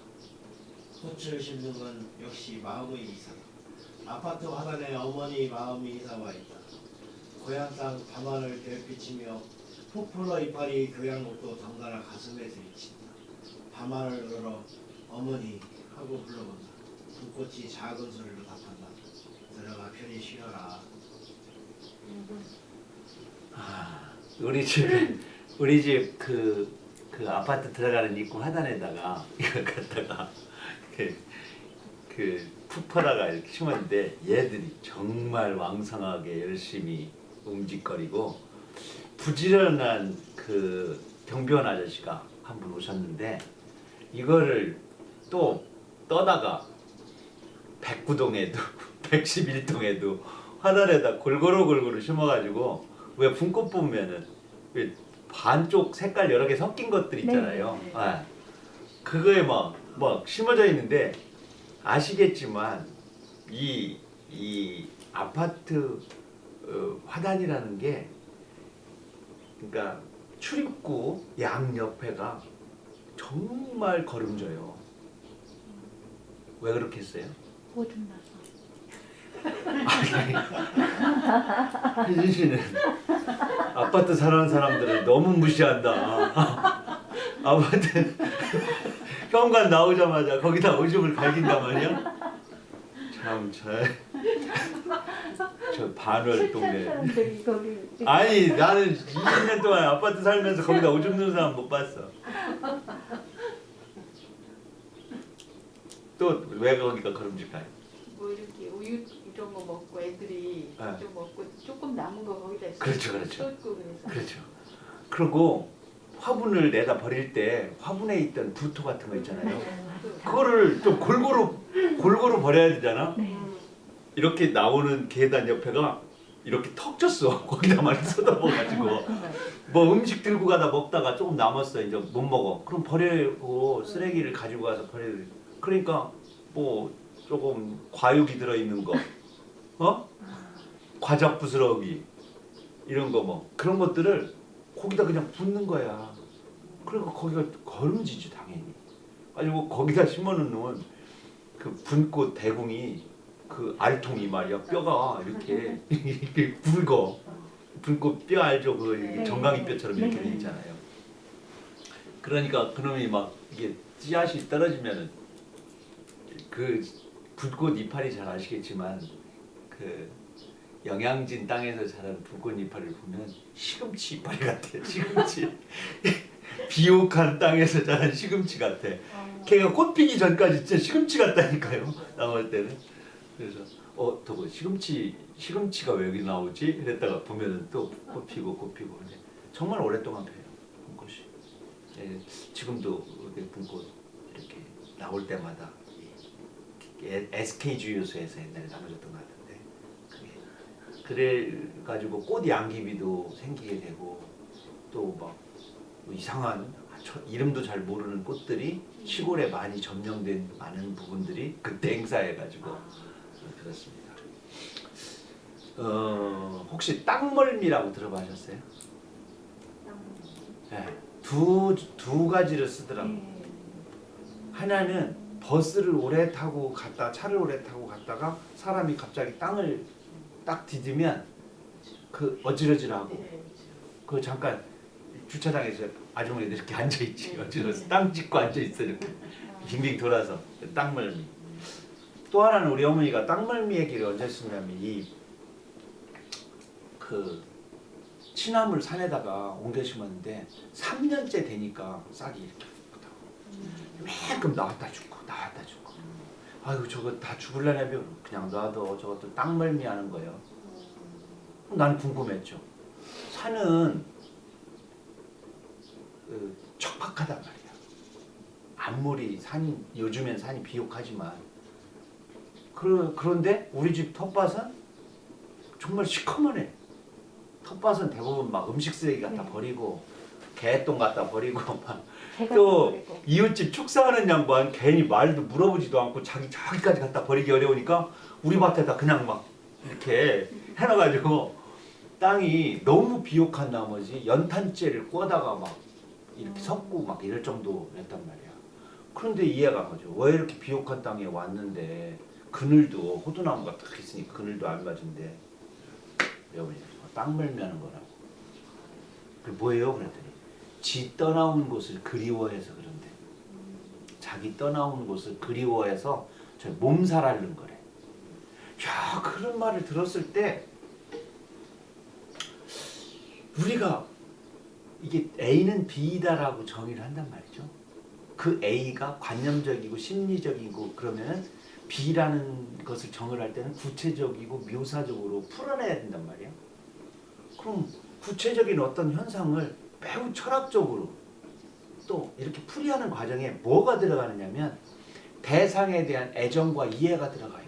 꽃을 심는 건 역시 마음의 이사다. 아파트 화단에 어머니 마음이 이사와 있다. 고향 땅 밤하늘 별빛이며 포플러 이파리 교향곡도 덩달아 가슴에 들이친다. 밤하늘 으러 어머니 하고 불러본다. 불꽃이 작은 소리로 답한다. 들어가 편히 쉬어라. 우리 집 그 아파트 들어가는 입구 하단에다가 이걸 갖다가 그 푸퍼라가 이렇게 심었는데 얘들이 정말 왕성하게 열심히 움직거리고 부지런한 그 경비원 아저씨가 한 분 오셨는데 이거를 또 떠다가 109동에도 111동에도 하단에다 골고루 심어가지고 왜 분꽃 보면은 왜 반쪽 색깔 여러 개 섞인 것들 있잖아요. 네. 아, 그거에 막 심어져 있는데 아시겠지만 이 아파트 화단이라는 게 그러니까 출입구 양 옆에가 정말 거름져요. 왜 그렇게 했어요? 오줌 나서. 혜진 씨는 아파트 사는 사람들을 너무 무시한다. 아파트 현관 나오자마자 거기다 오줌을 갈긴단 말이야. 참 저 반월 술취한 동네. 사람들이 거기 아니 나는 20년 동안 아파트 살면서 거기다 오줌 누는 사람 못 봤어. 또 왜 거기가 거름질까요? 뭐 이렇게 우유 이런 거 먹고 애들이 네. 좀 먹고 조금 남은 거 거기다 그렇죠. 쏟고 그래서 그렇죠. 그리고 화분을 내다 버릴 때 화분에 있던 부토 같은 거 있잖아요. 그거를 좀 골고루 버려야 되잖아. 네. 이렇게 나오는 계단 옆에가 이렇게 턱 졌어. 거기다 많이 쏟아부어가지고 뭐 음식 들고 가다 먹다가 조금 남았어. 이제 못 먹어. 그럼 버리고 쓰레기를 가지고 가서 버려야 돼. 그러니까 뭐 조금 과육이 들어있는 거, 과자 부스러기 이런 거 뭐 그런 것들을 거기다 그냥 붓는 거야. 그리고 거기가 거름지지 당연히. 가지고 거기다 심어놓는 그 분꽃 대궁이 그 알통이 말이야 뼈가 이렇게 이렇게 굵어. 분꽃 뼈 알죠? 그 이렇게 정강이 뼈처럼 이렇게 돼 있잖아요. 그러니까 그놈이 막 이게 씨앗이 떨어지면은 그 분꽃 이파리 잘 아시겠지만 그 영양진 땅에서 자란 분꽃 이파리를 보면 시금치 이파리 같아요. 시금치. 비옥한 땅에서 자란 시금치 같아. 걔가 꽃 피기 전까지 진짜 시금치 같다니까요. 나올 때는. 그래서 또 시금치가 왜 여기 나오지? 이랬다가 보면은 또 꽃 피고 근데 정말 오랫동안 펴요. 분꽃이. 예, 지금도 이렇게 분꽃 이렇게 나올 때마다 SK 주유소에서 옛날에 나눠줬던 것 같은데 그래 가지고 꽃 양귀비도 생기게 되고 또 막 이상한 이름도 잘 모르는 꽃들이 시골에 많이 점령된 많은 부분들이 그때 행사해가지고 그렇습니다. 혹시 땅멀미라고 들어보셨어요? 네, 두 가지를 쓰더라고. 하나는 버스를 오래 타고 갔다 차를 오래 타고 갔다가 사람이 갑자기 땅을 딱 디디면 그 어지러지라고 그 잠깐 주차장에서 아주머니들 이렇게 앉아 있지 어지러서 땅 짚고 앉아 있어 이렇게 빙빙 돌아서 땅멀미. 또 하나는 우리 어머니가 땅멀미 얘기를 언제 쓰냐면 그 취나물 산에다가 옮겨 심었는데 3년째 되니까 싹이 이렇게 맨금 나왔다 죽고 아이고 저거 다 죽을라냐면 그냥 놔둬. 저것도 땅멀미 하는 거예요. 난 궁금했죠. 산은 척박하단 말이야. 아무리 요즘엔 산이 비옥하지만 그런데 우리 집 텃밭은 정말 시커먼해. 텃밭은 대부분 막 음식 쓰레기 갖다 버리고 개똥 갖다 버리고 막 또 이웃집 축사하는 양반 괜히 말도 물어보지도 않고 저기까지 갖다 버리기 어려우니까 우리 밭에다 그냥 막 이렇게 해놔가지고 땅이 너무 비옥한 나머지 연탄재를 꽂아다가 막 이렇게 섞고 막 이럴 정도였단 말이야. 그런데 이해가 가죠. 왜 이렇게 비옥한 땅에 왔는데 그늘도 호두나무가 딱 있으니까 그늘도 알맞은데 여러분이 땅 멀미하는 거라고. 그 뭐예요? 그랬더니 지 떠나온 곳을 그리워해서 그런데. 자기 떠나온 곳을 그리워해서 저 몸살 앓는 거래. 야, 그런 말을 들었을 때 우리가 이게 A는 B다라고 정의를 한단 말이죠. 그 A가 관념적이고 심리적이고 그러면은 B라는 것을 정의를 할 때는 구체적이고 묘사적으로 풀어내야 된단 말이야. 그럼 구체적인 어떤 현상을 매우 철학적으로 또 이렇게 풀이하는 과정에 뭐가 들어가느냐면 대상에 대한 애정과 이해가 들어가요.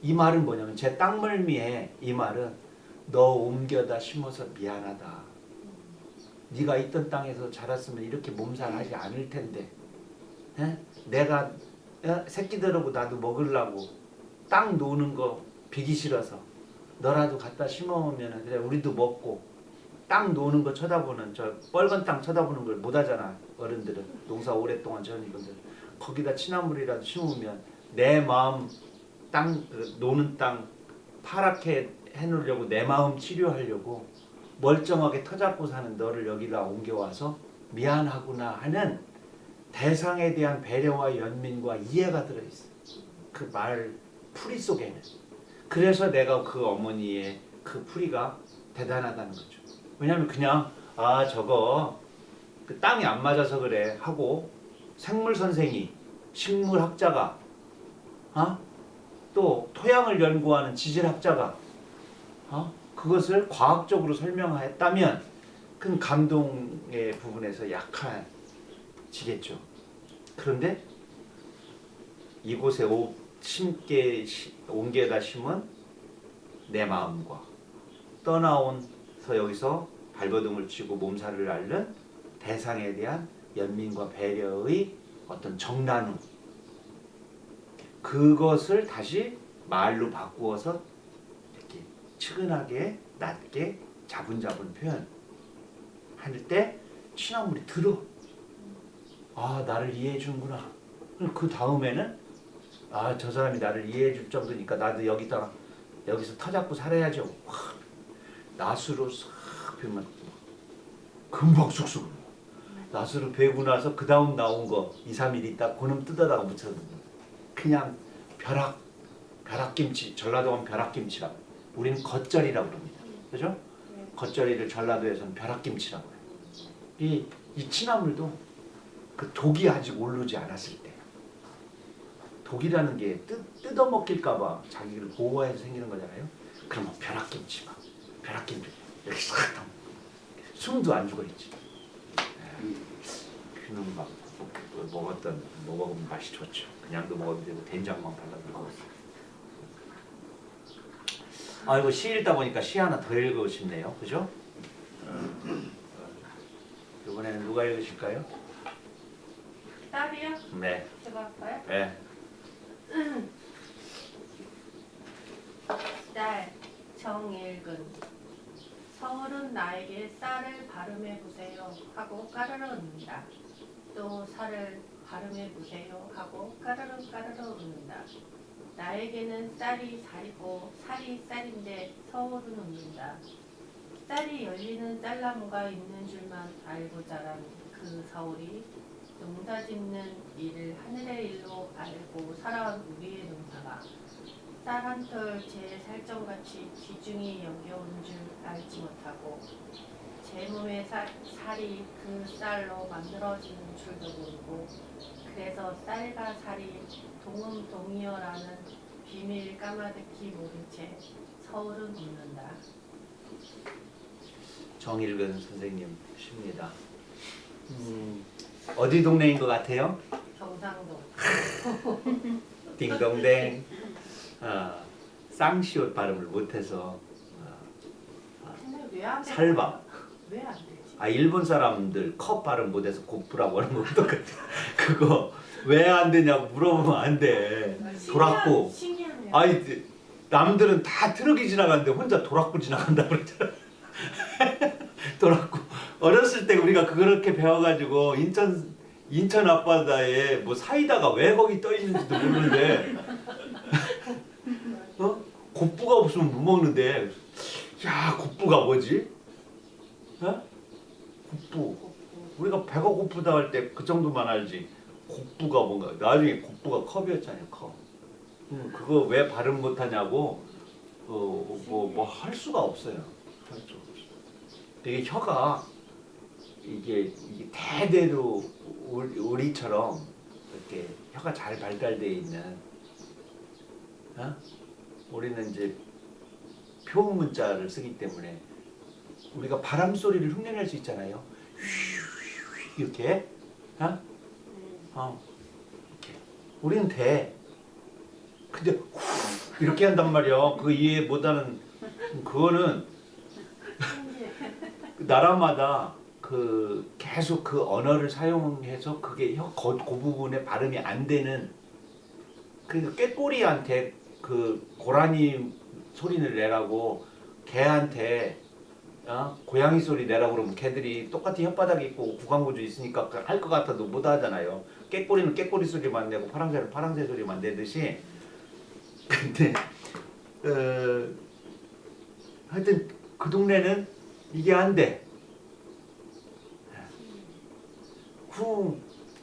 이 말은 뭐냐면 제 땅멀미에 이 말은 너 옮겨다 심어서 미안하다. 네가 있던 땅에서 자랐으면 이렇게 몸살하지 않을 텐데 에? 내가 새끼들하고 나도 먹으려고 땅 노는 거 비기 싫어서 너라도 갖다 심어오면 그래 우리도 먹고 땅 노는 거 쳐다보는 저 뻘건 땅 쳐다보는 걸 못하잖아. 어른들은 농사 오랫동안 지은 분들 거기다 취나물이라도 심으면 내 마음 땅 노는 땅 파랗게 해놓으려고 내 마음 치료하려고 멀쩡하게 터잡고 사는 너를 여기다 옮겨와서 미안하구나 하는 대상에 대한 배려와 연민과 이해가 들어있어. 그 말 풀이 속에는. 그래서 내가 그 어머니의 그 풀이가 대단하다는 거죠. 왜냐하면 그냥 아 저거 그 땅이 안 맞아서 그래 하고 생물 선생이 식물학자가 또 토양을 연구하는 지질학자가 그것을 과학적으로 설명했다면 그건 감동의 부분에서 약해지겠죠. 그런데 이곳에 옮겨다 심은 내 마음과 떠나온서 여기서 발버둥을 치고 몸살을 앓는 대상에 대한 연민과 배려의 어떤 정나눔 그것을 다시 말로 바꾸어서 이렇게 측은하게 낮게 자분자분 표현할 때 취나물이 들어. 아 나를 이해해 주는구나. 그 다음에는 아 저 사람이 나를 이해해 줄 정도니까 나도 여기서 터잡고 살아야죠. 낫으로 싹 베면 금방 쑥쑥. 낫으로 베고 나서 그 다음 나온 거 2, 3일 있다 그놈 뜯어다가 묻혀놓는 그냥 벼락김치, 전라도 하면 벼락김치라고. 우리는 겉절이라고 그럽니다. 그죠? 겉절이를 전라도에서는 벼락김치라고 해요. 이 취나물도 그 독이 아직 오르지 않았을 때 독이라는 게 뜯어먹힐까봐 자기를 보호해서 생기는 거잖아요. 그러면 벼락김치 이렇게 싹 숨도 안 죽어있지. 그놈 막 먹으면 맛이 좋죠. 그냥도 먹어도 되고 된장만 발라도 먹었어요. 아 이거 시 읽다 보니까 시 하나 더 읽고 싶네요. 그죠? 이번에는 누가 읽으실까요? 딸이요? 네. 제가 할까요? 네. 딸 정일근 서울은 나에게 쌀을 발음해 보세요 하고 까르르 웃는다. 또 살을 발음해 보세요 하고 까르르 웃는다. 나에게는 쌀이 살이고 살이 쌀인데 서울은 웃는다. 쌀이 열리는 쌀나무가 있는 줄만 알고 자란 그 서울이 농사짓는 일을 하늘의 일로 알고 살아온 우리의 농사가 쌀 한 톨 제 살점같이 귀중히 여겨온 줄 알지 못하고 제 몸의 살이 그 쌀로 만들어지는 줄도 모르고 그래서 쌀과 살이 동음동이어라는 비밀 까마득히 모른 채 서울은 웃는다. 정일근 선생님 시입니다. 어디 동네인 것 같아요? 경상도. 딩동댕. 쌍시옷 발음을 못해서 근데 왜안 돼? 살밥. 왜안 되지? 일본 사람들 컵 발음 못해서 고프라고 하는 거 똑같아. 그거 왜 안 되냐고 물어보면 안 돼. 도락고. 신기하네요. 아니 남들은 다 트럭이 지나가는데 혼자 도락고 지나간다고 그러잖아. 도락고. 어렸을 때 우리가 그렇게 배워가지고 인천 앞바다에 뭐 사이다가 왜 거기 떠 있는지도 모르는데 곱부가 없으면 못 먹는데 야 곱부가 뭐지? 곱부 우리가 배가 고프다 할 때 그 정도만 알지 곱부가 뭔가 나중에 곱부가 컵이었잖아요 컵. 그거 왜 발음 못하냐고 뭐 할 수가 없어요. 할 수가 없어요. 되게 혀가 이게 대대로 우리처럼 이렇게 혀가 잘 발달되어 있는 우리는 이제 표음 문자를 쓰기 때문에 우리가 바람 소리를 흉내낼 수 있잖아요. 이렇게 이렇게. 우리는 돼. 근데 이렇게 한단 말이야. 그 이해 못하는 그거는 나라마다 그 계속 그 언어를 사용해서 그게 그 부분에 발음이 안 되는 그 꾀꼬리한테 그 고라니 소리를 내라고 개한테 고양이 소리 내라고 그러면 개들이 똑같이 혓바닥 있고 구강구조 있으니까 할 것 같아도 못 하잖아요. 꾀꼬리는 꾀꼬리 소리만 내고 파랑새는 파랑새 소리만 내듯이 근데 하여튼 그 동네는 이게 안 돼.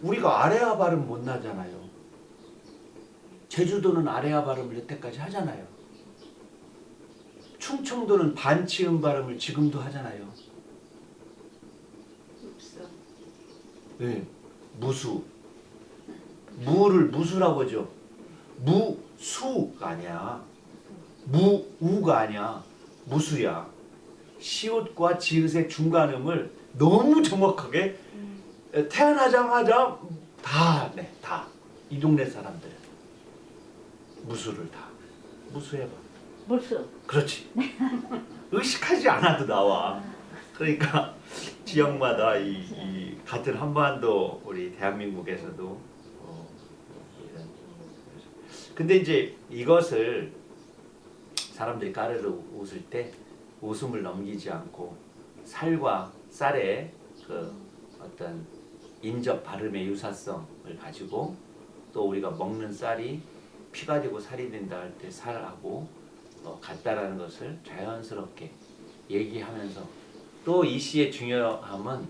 우리가 아래아 발음 못 나잖아요. 제주도는 아래아 발음을 여태까지 하잖아요. 충청도는 반치음 발음을 지금도 하잖아요. 없어. 네, 무수. 무를 무수라고 하죠. 무수가 아니야. 무우가 아니야. 무수야. 시옷과 지읒의 중간음을 너무 정확하게 태어나자마자 다 네, 다. 이 동네 사람들. 무수를 다. 무수해봐. 무수. 그렇지. 의식하지 않아도 나와. 그러니까 지역마다 이 같은 한반도 우리 대한민국에서도 이런. 근데 이제 이것을 사람들이 까르르 웃을 때 웃음을 넘기지 않고 살과 쌀의 그 어떤 인접 발음의 유사성을 가지고 또 우리가 먹는 쌀이 피가 되고 살이 된다 할 때 살하고 같다라는 것을 자연스럽게 얘기하면서 또 이 시의 중요함은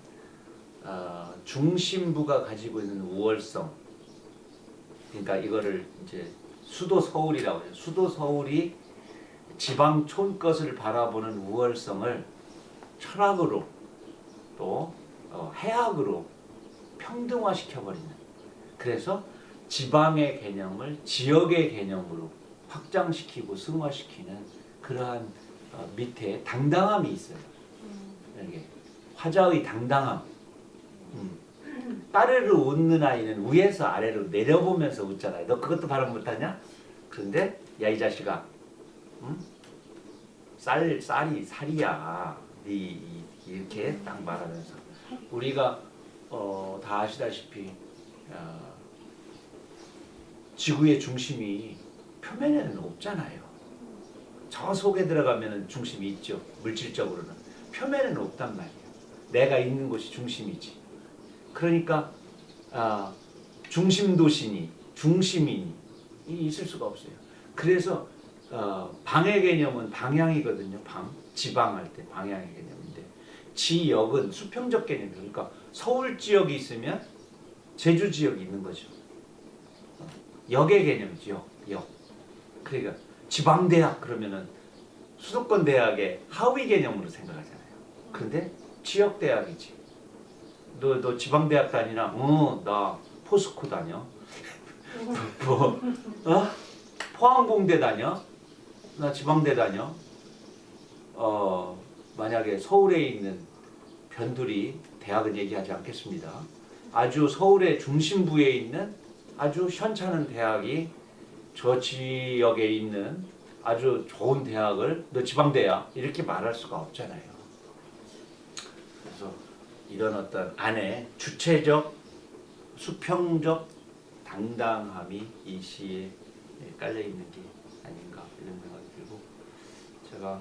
중심부가 가지고 있는 우월성. 그러니까 이거를 이제 수도 서울이라고 해요. 수도 서울이 지방촌 것을 바라보는 우월성을 철학으로 또 해학으로 평등화시켜버리는. 그래서 지방의 개념을 지역의 개념으로 확장시키고 승화시키는 그러한 밑에 당당함이 있어요. 이게 화자의 당당함. 따르르 웃는 아이는 위에서 아래로 내려보면서 웃잖아요. 너 그것도 발음 못하냐? 그런데 야 이 자식아, 쌀이 살이야. 네 이렇게 딱 말하면서 우리가 다 아시다시피 지구의 중심이 표면에는 없잖아요. 저 속에 들어가면 중심이 있죠. 물질적으로는. 표면에는 없단 말이에요. 내가 있는 곳이 중심이지. 그러니까 중심도시니 중심이니 있을 수가 없어요. 그래서 방의 개념은 방향이거든요. 지방할 때 방향의 개념인데 지역은 수평적 개념이에요. 그러니까 서울 지역이 있으면 제주 지역이 있는 거죠. 역의 개념이죠. 역. 그러니까 지방대학 그러면은 수도권 대학의 하위 개념으로 생각하잖아요. 그런데 지역대학이지. 너 지방대학 다니나? 나 포스코 다녀. 포항공대 다녀? 나 지방대 다녀. 만약에 서울에 있는 변두리 대학은 얘기하지 않겠습니다. 아주 서울의 중심부에 있는 아주 현찮은 대학이 저 지역에 있는 아주 좋은 대학을 너 지방대야 이렇게 말할 수가 없잖아요. 그래서 이런 어떤 안에 주체적, 수평적 당당함이 이 시에 깔려 있는 게 아닌가 이런 생각이 들고 제가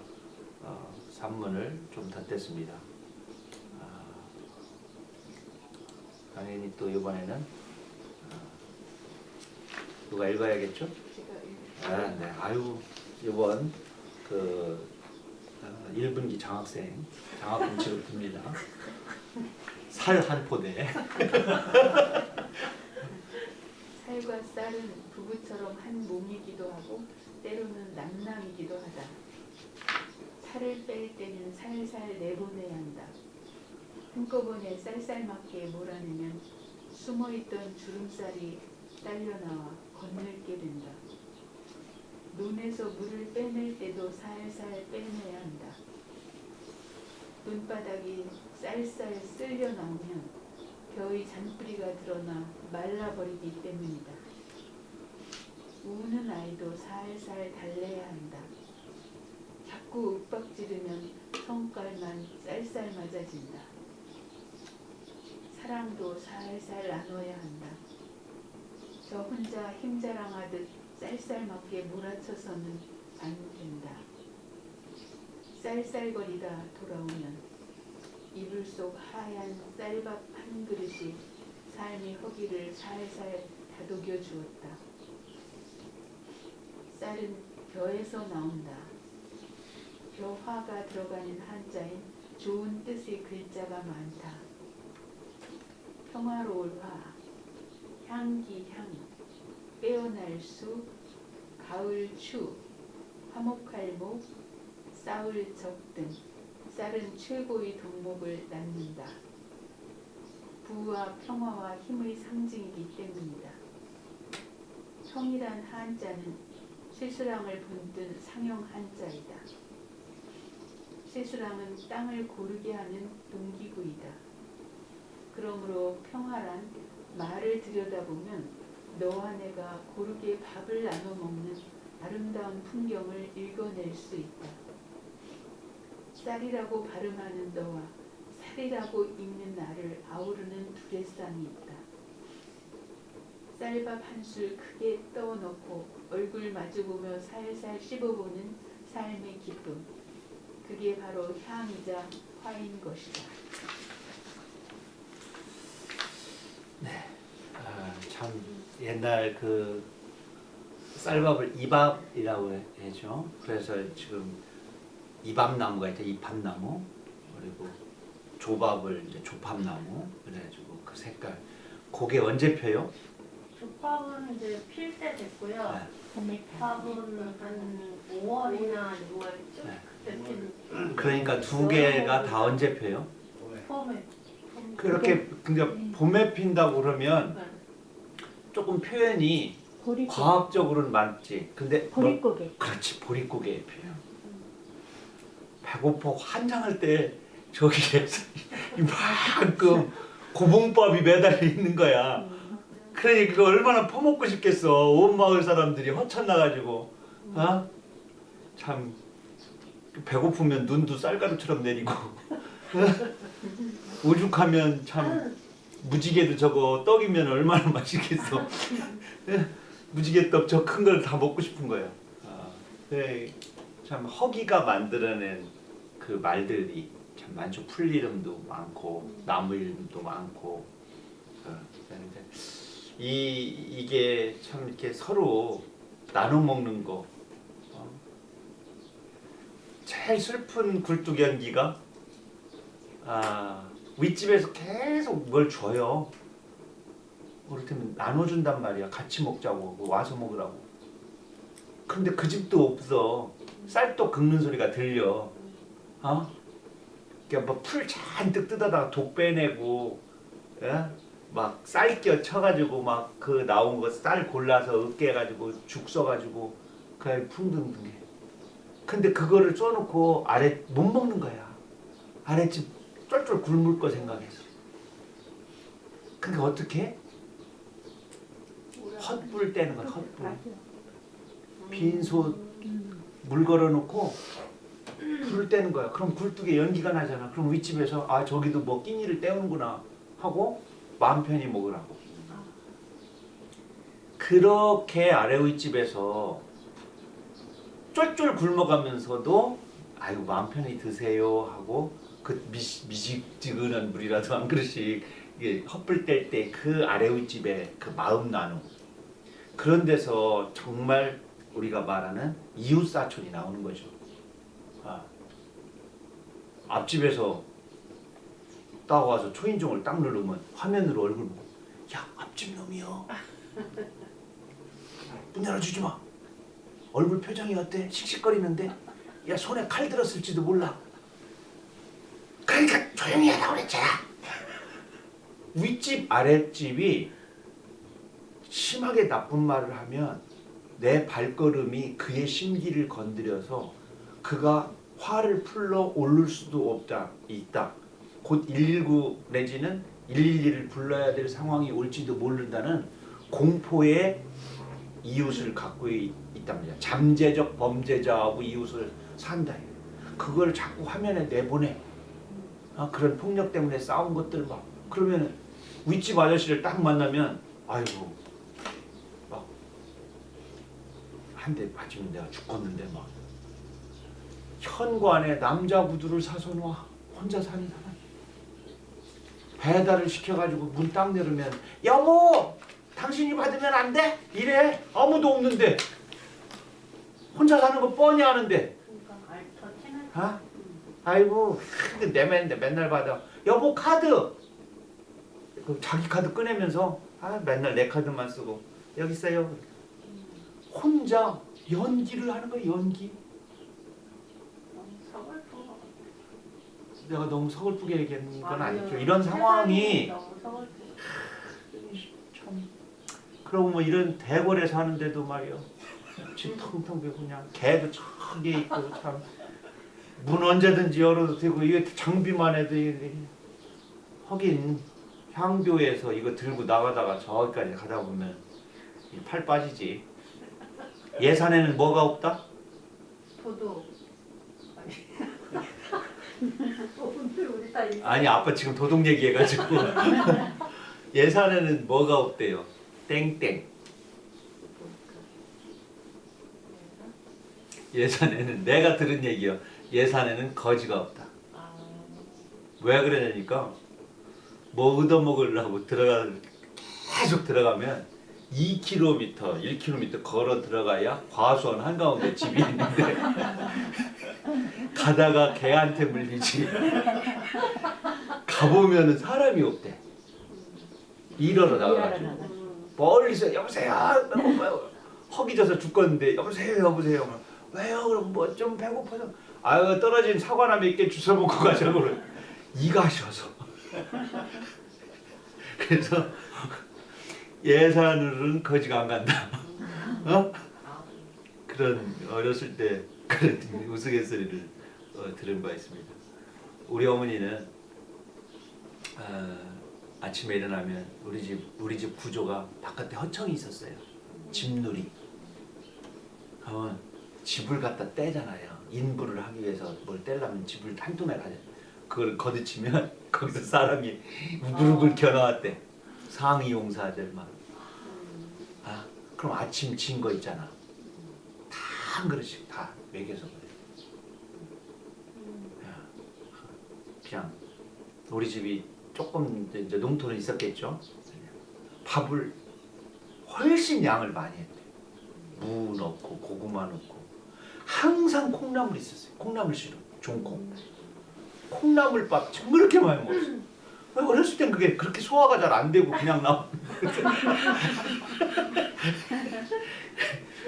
산문을 좀 덧댔습니다. 당연히 또 이번에는 누가 읽어야겠죠? 제가 아, 네. 아유, 이번 그 1분기 장학생 장학금 지급됩니다. 살 한 포대. 살과 쌀은 부부처럼 한 몸이기도 하고 때로는 남남이기도 하다. 살을 뺄 때는 살살 내보내야 한다. 한꺼번에 쌀쌀맞게 몰아내면 숨어있던 주름살이 딸려나와 건ner게 된다. 눈에서 물을 빼낼 때도 살살 빼내야 한다. 눈바닥이 쌀쌀 쓸려 나오면 겨의 잔뿌리가 드러나 말라버리기 때문이다. 우는 아이도 살살 달래야 한다. 자꾸 윽박지르면 성깔만 쌀쌀 맞아진다. 사랑도 살살 나눠야 한다. 저 혼자 힘자랑하듯 쌀쌀맞게 몰아쳐서는 안 된다. 쌀쌀거리다 돌아오면 이불 속 하얀 쌀밥 한 그릇이 삶의 허기를 살살 다독여 주었다. 쌀은 벼에서 나온다. 벼화가 들어가는 한자엔 좋은 뜻의 글자가 많다. 평화로울 화, 향기 향, 빼어날 수, 가을 추, 화목할 목, 싸울 적 등 쌀은 최고의 덕목을 낳는다. 부와 평화와 힘의 상징이기 때문이다. 평이란 한자는 쇠수랑을 본뜬 상형 한자이다. 쇠수랑은 땅을 고르게 하는 농기구이다. 그러므로 평화란 말을 들여다보면 너와 내가 고르게 밥을 나눠 먹는 아름다운 풍경을 읽어낼 수 있다. 쌀이라고 발음하는 너와 살이라고 읽는 나를 아우르는 두레쌍이 있다. 쌀밥 한 술 크게 떠넣고 얼굴 마주보며 살살 씹어보는 삶의 기쁨. 그게 바로 향이자 화인 것이다. 참 옛날 그 쌀밥을 이밥이라고 해죠. 그래서 지금 이밥나무가 있죠. 이밥나무. 그리고 조밥을 이제 조밥나무. 그래가지고 그 색깔. 그게 언제 펴요? 조밥은 이제 필 때 됐고요. 네. 밥은 한 5월이나 6월쯤 네. 그때 핀. 그러니까 두 개가 다 언제 펴요? 봄에. 그렇게 그러니까 봄에 핀다고 그러면 네. 조금 표현이 보릿고개. 과학적으로는 맞지. 근데 보릿고개. 그렇지, 보릿고개에 펴요. 배고파 환장할 때 저기에서 이만큼 고봉밥이 매달려 있는 거야. 그러니 그거 얼마나 퍼먹고 싶겠어. 온 마을 사람들이 허천나가지고, 어? 참 배고프면 눈도 쌀가루처럼 내리고, 오죽하면 참 무지개도 저거 떡이면 얼마나 맛있겠어. 무지개떡 저 큰 걸 다 먹고 싶은 거야. 네, 참 허기가 만들어낸 그 말들이 참 많죠. 풀 이름도 많고 나무 이름도 많고. 그런데 이게 참 이렇게 서로 나눠 먹는 거. 제일 슬픈 굴뚝 연기가 윗집에서 계속 뭘 줘요. 그렇다면 나눠준단 말이야. 같이 먹자고 와서 먹으라고. 근데 그 집도 없어. 쌀떡 긁는 소리가 들려. 그러니까 뭐 풀 잔뜩 뜯어다가 독 빼내고, 예? 막 쌀겨 쳐가지고 막 그 나온 거 쌀 골라서 으깨가지고 죽 써가지고 그 풍등등해. 근데 그거를 써놓고 아래 못 먹는 거야. 아랫집 쫄쫄 굶을 거 생각해서. 그러니까 어떻게? 헛불 떼는 거야. 헛불. 맞아. 빈소 물 걸어놓고 불을 떼는 거야. 그럼 굴뚝에 연기가 나잖아. 그럼 윗집에서 저기도 뭐 끼니를 때우는구나 하고 마음 편히 먹으라고. 그렇게 아래 윗집에서 쫄쫄 굶어가면서도 아이고 마음 편히 드세요 하고 그 미식지근한 물이라도 한 그릇씩 이게 헛불 뗄 때 그 아래윗집에 그 마음 나눔 그런 데서 정말 우리가 말하는 이웃사촌이 나오는 거죠. 앞집에서 딱 와서 초인종을 딱 누르면 화면으로 얼굴 보고 야 앞집 놈이요. 문 열어주지 마. 얼굴 표정이 어때? 씩씩거리는데 야 손에 칼 들었을지도 몰라. 그러니까 조용히 하라고 그랬잖아. 윗집 아랫집이 심하게 나쁜 말을 하면 내 발걸음이 그의 심기를 건드려서 그가 화를 풀러 오를 수도 있다. 곧 119 내지는 112를 불러야 될 상황이 올지도 모른다는 공포의 이웃을 갖고 있답니다. 잠재적 범죄자하고 이웃을 산다. 그걸 자꾸 화면에 내보내. 그런 폭력 때문에 싸운 것들 막 그러면 윗집 아저씨를 딱 만나면 아이고 막 한 대 맞으면 내가 죽겠는데 막 현관에 남자 구두를 사서 놔. 혼자 사는 사람 배달을 시켜가지고 문 딱 열으면 여보 당신이 받으면 안 돼? 이래. 아무도 없는데 혼자 사는 거 뻔히 아는데 그러니까 더 티나지. 아이고 내면인데 맨날 받아. 여보 카드. 그 자기 카드 꺼내면서 맨날 내 카드만 쓰고 여기 있어요. 혼자 연기를 하는 거야. 연기. 너무 서글프고. 내가 너무 서글프게 얘기하는 건 아니요. 아니죠. 이런 상황이 너무 서글프고. 참. 그러고 뭐 이런 대궐에 사는데도 말이요. 집 텅텅 비고 그냥 개도 저기 있고 참. 문 언제든지 열어도 되고 이게 장비만 해도 이게 하긴 향교에서 이거 들고 나가다가 저기까지 가다 보면 팔 빠지지. 예산에는 뭐가 없다? 도둑. 오늘 우리 다 있어. 아니 아빠 지금 도둑 얘기해가지고 예산에는 뭐가 없대요? 땡땡. 예산에는 내가 들은 얘기요. 예산에는 거지가 없다. 아, 왜 그러냐니까 뭐 얻어먹으려고 계속 들어가면 2km, 1km 걸어 들어가야 과수원 한가운데 집이 있는데 가다가 개한테 물리지 가보면은 사람이 없대. 일하러 나가가지고 멀리서 여보세요 허기져서 죽겠는데 여보세요 왜요? 그럼 뭐 좀 배고파서 아유 떨어진 사과나 몇 개 주워 먹고 가자고 그래. 이가 하셔서 그래서 예산으로는 거지가 안 간다. 그런 어렸을 때 그런 우스갯소리를 들은 바 있습니다. 우리 어머니는 아침에 일어나면 우리 집 구조가 바깥에 허청이 있었어요. 집누리. 그러면 집을 갖다 떼잖아요. 인부를 하기 위해서 뭘 떼려면 집을 한 tom에 가져. 그걸 걷어치면 거기서 사람이 우글우글 겨나왔대. 상위 용사들 막. 그럼 아침 진 거 있잖아. 다 한 그릇씩 다 먹여서 그래. 그냥 우리 집이 조금 이제 농토는 있었겠죠. 밥을 훨씬 양을 많이 했대. 무 넣고 고구마 넣고 항상 콩나물 있었어요. 콩나물 씨름, 종콩. 콩나물밥 그렇게 많이 먹었어요. 어렸을 땐 그게 그렇게 소화가 잘 안 되고 그냥 나오는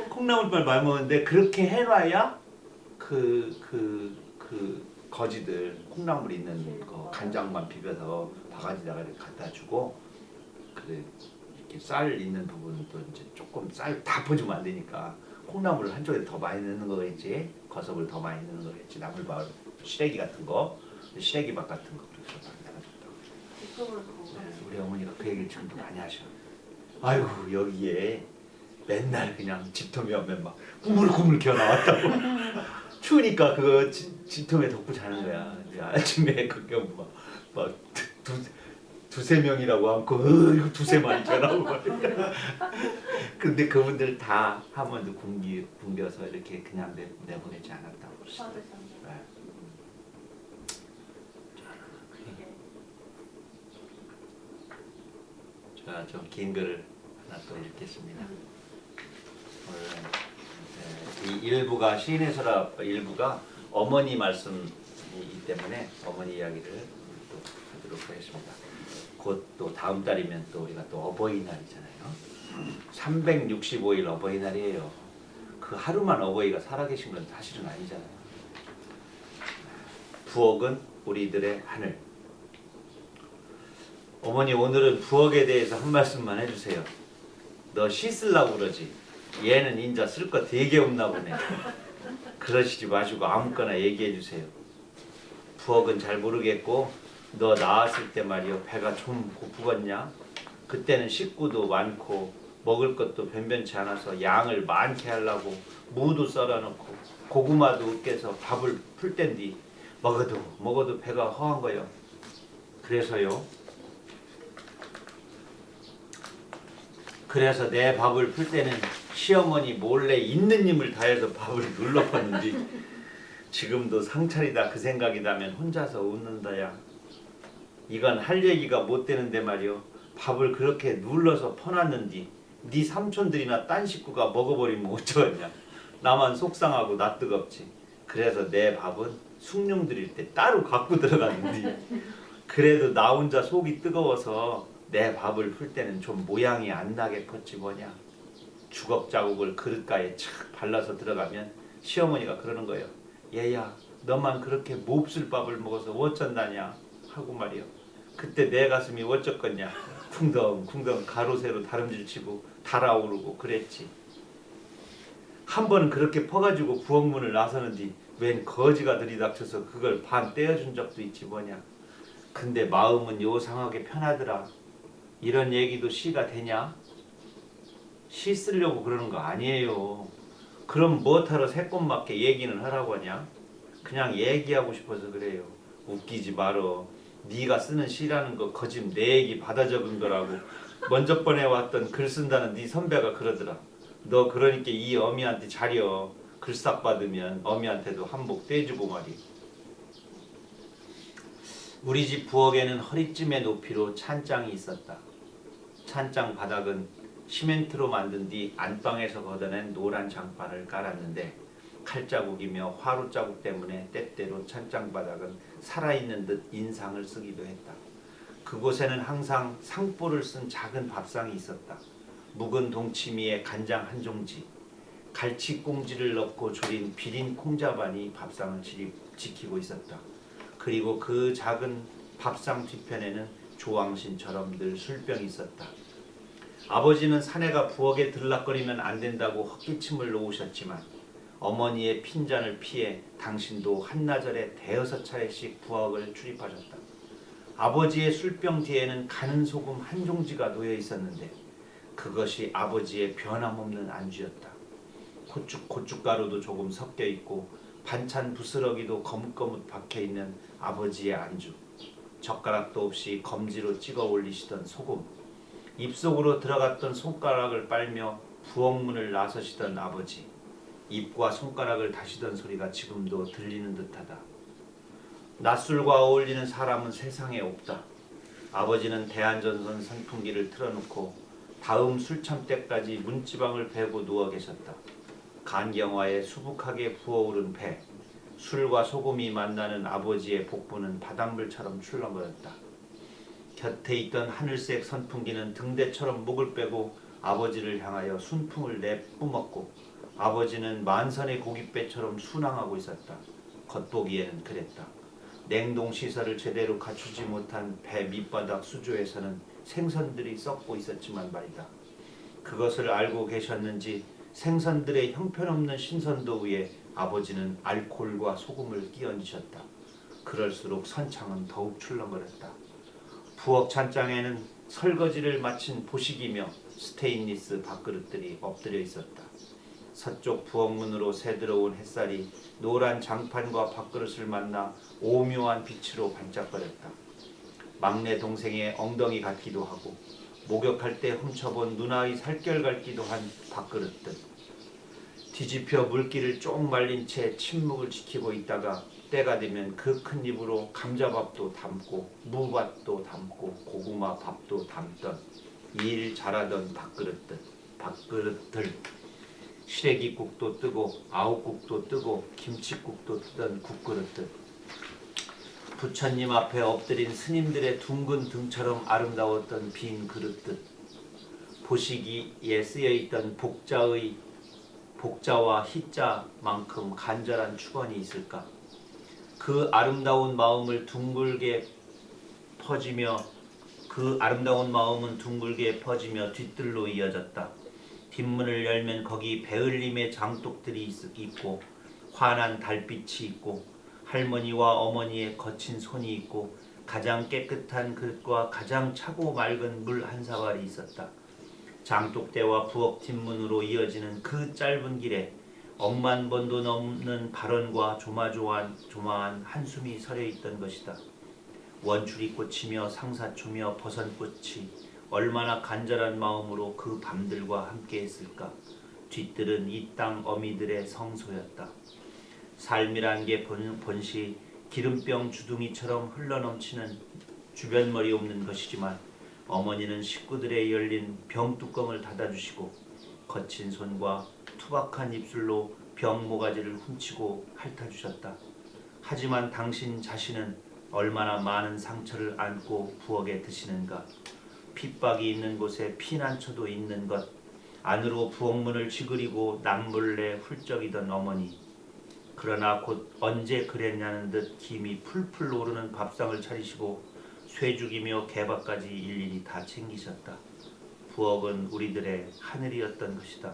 콩나물밥 많이 먹었는데 그렇게 해놔야 그 거지들 콩나물 있는 거 간장만 비벼서 바가지다가 이렇게 갖다 주고 그래 이렇게 쌀 있는 부분은 또 이제 조금 쌀 다 퍼주면 안 되니까 콩나물을 한쪽에 더 많이 넣는 거겠지. 거섭을 더 많이 넣는 거겠지. 나물밥, 시래기 같은 거, 시래기밥 같은 거 그래서 우리 어머니가 그 얘기를 지금도 많이 하셔. 아이고 여기에 맨날 그냥 집터미 오면 막 꾸물꾸물 기어 나왔다고. 추우니까 그거 집터미에 덮고 자는 거야. 아침에 그게 막 두세 명이라고 하고 이거 두세 마리 전하고 근데 그분들 다 한 번도 굶겨서 이렇게 그냥 내보내지 않았다고 그러시더라고요. 좀 긴 글을 하나 또 읽겠습니다. 오늘 이 일부가 시인의 서랍 일부가 어머니 말씀이기 때문에 어머니 이야기를 또 하도록 하겠습니다. 곧 또 다음 달이면 또 우리가 또 어버이날이잖아요. 365일 어버이날이에요. 그 하루만 어버이가 살아계신 건 사실은 아니잖아요. 부엌은 우리들의 하늘. 어머니 오늘은 부엌에 대해서 한 말씀만 해주세요. 너 시 쓰려고 그러지? 얘는 인자 쓸 거 되게 없나 보네. 그러시지 마시고 아무거나 얘기해 주세요. 부엌은 잘 모르겠고 너 나왔을 때 말이요 배가 좀 고프겠냐? 그때는 식구도 많고 먹을 것도 변변치 않아서 양을 많게 하려고 무도 썰어놓고 고구마도 으깨서 밥을 풀 땐디 먹어도 배가 허한 거요. 그래서 내 밥을 풀 때는 시어머니 몰래 있는 힘을 다해서 밥을 눌러봤는데 지금도 상차리다 그 생각이 나면 혼자서 웃는다야. 이건 할 얘기가 못 되는데 말이요. 밥을 그렇게 눌러서 퍼놨는디 네 삼촌들이나 딴 식구가 먹어버리면 어쩌겠냐. 나만 속상하고 나 뜨겁지. 그래서 내 밥은 숭늉 드릴 때 따로 갖고 들어갔는데 그래도 나 혼자 속이 뜨거워서 내 밥을 풀 때는 좀 모양이 안 나게 컸지 뭐냐. 주걱자국을 그릇가에 착 발라서 들어가면 시어머니가 그러는 거예요. 얘야 너만 그렇게 몹쓸 밥을 먹어서 어쩐다냐 하고 말이요. 그때 내 가슴이 어쩌겠냐. 쿵덩쿵덩 가로세로 다름질치고 달아오르고 그랬지. 한 번은 그렇게 퍼가지고 부엌문을 나서는디 웬 거지가 들이닥쳐서 그걸 반 떼어준 적도 있지 뭐냐. 근데 마음은 요상하게 편하더라. 이런 얘기도 시가 되냐? 시 쓰려고 그러는 거 아니에요. 그럼 뭐하러 새꽃맞게 얘기는 하라고 하냐? 그냥 얘기하고 싶어서 그래요. 웃기지 말어. 네가 쓰는 시라는 거 거짓 내 얘기 받아 적은 거라고 먼저 번에 왔던 글 쓴다는 네 선배가 그러더라. 너 그러니까 이 어미한테 자려. 글싹 받으면 어미한테도 한몫 떼주고 말이. 우리 집 부엌에는 허리쯤의 높이로 찬장이 있었다. 찬장 바닥은 시멘트로 만든 뒤 안방에서 걷어낸 노란 장판을 깔았는데 칼자국이며 화루자국 때문에 때때로 찬장 바닥은 살아있는 듯 인상을 쓰기도 했다. 그곳에는 항상 상보를 쓴 작은 밥상이 있었다. 묵은 동치미에 간장 한 종지, 갈치꽁지를 넣고 졸인 비린 콩자반이 밥상을 지키고 있었다. 그리고 그 작은 밥상 뒤편에는 조왕신처럼 늘 술병이 있었다. 아버지는 사내가 부엌에 들락거리면 안 된다고 헛기침을 놓으셨지만 어머니의 핀잔을 피해 당신도 한나절에 대여섯 차례씩 부엌을 출입하셨다. 아버지의 술병 뒤에는 가는 소금 한 종지가 놓여 있었는데 그것이 아버지의 변함없는 안주였다. 고춧가루도 조금 섞여 있고 반찬 부스러기도 거뭇거뭇 박혀있는 아버지의 안주. 젓가락도 없이 검지로 찍어 올리시던 소금. 입속으로 들어갔던 손가락을 빨며 부엌문을 나서시던 아버지. 입과 손가락을 다시던 소리가 지금도 들리는 듯하다. 낯술과 어울리는 사람은 세상에 없다. 아버지는 대한전선 선풍기를 틀어놓고 다음 술참 때까지 문지방을 베고 누워 계셨다. 간경화에 수북하게 부어오른 배, 술과 소금이 만나는 아버지의 복부는 바닷물처럼 출렁거렸다. 곁에 있던 하늘색 선풍기는 등대처럼 목을 빼고 아버지를 향하여 순풍을 내뿜었고 아버지는 만선의 고깃배처럼 순항하고 있었다. 겉보기에는 그랬다. 냉동시설을 제대로 갖추지 못한 배 밑바닥 수조에서는 생선들이 썩고 있었지만 말이다. 그것을 알고 계셨는지 생선들의 형편없는 신선도 위에 아버지는 알코올과 소금을 끼얹으셨다. 그럴수록 선창은 더욱 출렁거렸다. 부엌 찬장에는 설거지를 마친 보식이며 스테인리스 밥그릇들이 엎드려 있었다. 서쪽 부엌문으로 새들어온 햇살이 노란 장판과 밥그릇을 만나 오묘한 빛으로 반짝거렸다. 막내 동생의 엉덩이 같기도 하고 목욕할 때 훔쳐본 누나의 살결 같기도 한 밥그릇들. 뒤집혀 물기를 쪽 말린 채 침묵을 지키고 있다가 때가 되면 그 큰 입으로 감자밥도 담고 무밥도 담고 고구마 밥도 담던 일 잘하던 밥그릇들 시래기국도 뜨고 아욱국도 뜨고 김칫국도 뜨던 국그릇들 부처님 앞에 엎드린 스님들의 둥근 등처럼 아름다웠던 빈 그릇들 보시기에 쓰여있던 복자와 희자만큼 간절한 축원이 있을까. 그 아름다운 마음은 둥글게 퍼지며 뒤뜰로 이어졌다. 뒷문을 열면 거기 배을림의 장독들이 있고 환한 달빛이 있고 할머니와 어머니의 거친 손이 있고 가장 깨끗한 그릇과 가장 차고 맑은 물 한 사발이 있었다. 장독대와 부엌 뒷문으로 이어지는 그 짧은 길에 억만 번도 넘는 발언과 조마조마한 한숨이 서려있던 것이다. 원추리 꽃이며 상사초며 버선꽃이 얼마나 간절한 마음으로 그 밤들과 함께했을까. 뒤뜰은 이 땅 어미들의 성소였다. 삶이란 게 본시 기름병 주둥이처럼 흘러넘치는 주변머리 없는 것이지만 어머니는 식구들의 열린 병뚜껑을 닫아주시고 거친 손과 투박한 입술로 병 모가지를 훔치고 핥아주셨다. 하지만 당신 자신은 얼마나 많은 상처를 안고 부엌에 드시는가. 핍박이 있는 곳에 피난처도 있는 것. 안으로 부엌문을 쥐그리고 남몰래 훌쩍이던 어머니. 그러나 곧 언제 그랬냐는 듯 김이 풀풀 오르는 밥상을 차리시고 쇠죽이며 개밥까지 일일이 다 챙기셨다. 부엌은 우리들의 하늘이었던 것이다.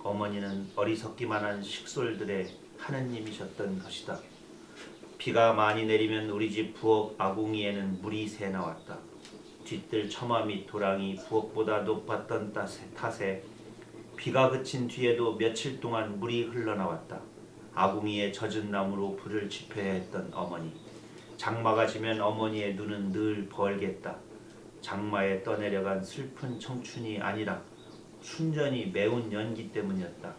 어머니는 어리석기만 한 식솔들의 하느님이셨던 것이다. 비가 많이 내리면 우리 집 부엌 아궁이에는 물이 새 나왔다. 뒤뜰 처마 및 도랑이 부엌보다 높았던 탓에 비가 그친 뒤에도 며칠 동안 물이 흘러나왔다. 아궁이에 젖은 나무로 불을 지펴야 했던 어머니. 장마가 지면 어머니의 눈은 늘 벌겠다. 장마에 떠내려간 슬픈 청춘이 아니라 순전히 매운 연기 때문이었다.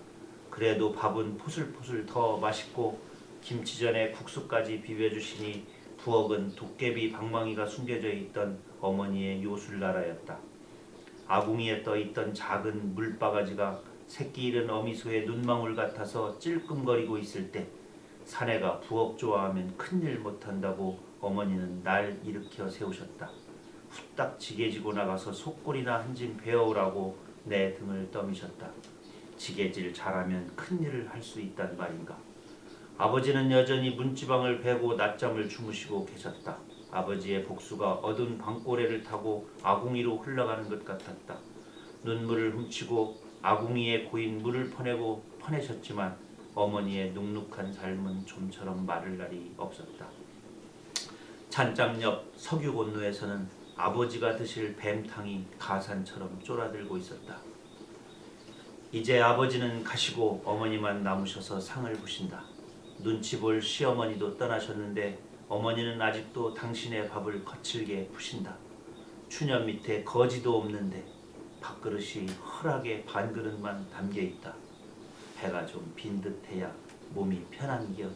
그래도 밥은 포슬포슬 더 맛있고 김치전에 국수까지 비벼주시니 부엌은 도깨비 방망이가 숨겨져 있던 어머니의 요술나라였다. 아궁이에 떠있던 작은 물바가지가 새끼 잃은 어미소의 눈망울 같아서 찔끔거리고 있을 때 사내가 부엌 좋아하면 큰일 못한다고 어머니는 날 일으켜 세우셨다. 후딱 지게지고 나가서 속골이나 한 짐 배워오라고 내 등을 떠미셨다. 지게질 잘하면 큰일을 할 수 있단 말인가. 아버지는 여전히 문지방을 베고 낮잠을 주무시고 계셨다. 아버지의 복수가 어두운 방꼬레를 타고 아궁이로 흘러가는 것 같았다. 눈물을 훔치고 아궁이에 고인 물을 퍼내셨지만 어머니의 눅눅한 삶은 좀처럼 마를 날이 없었다. 찬장 옆 석유곤루에서는 아버지가 드실 뱀탕이 가산처럼 쫄아들고 있었다. 이제 아버지는 가시고 어머니만 남으셔서 상을 보신다. 눈치 볼 시어머니도 떠나셨는데 어머니는 아직도 당신의 밥을 거칠게 푸신다. 추년 밑에 거지도 없는데 밥그릇이 허락에 반그릇만 담겨있다. 배가 좀 빈 듯해야 몸이 편한겨.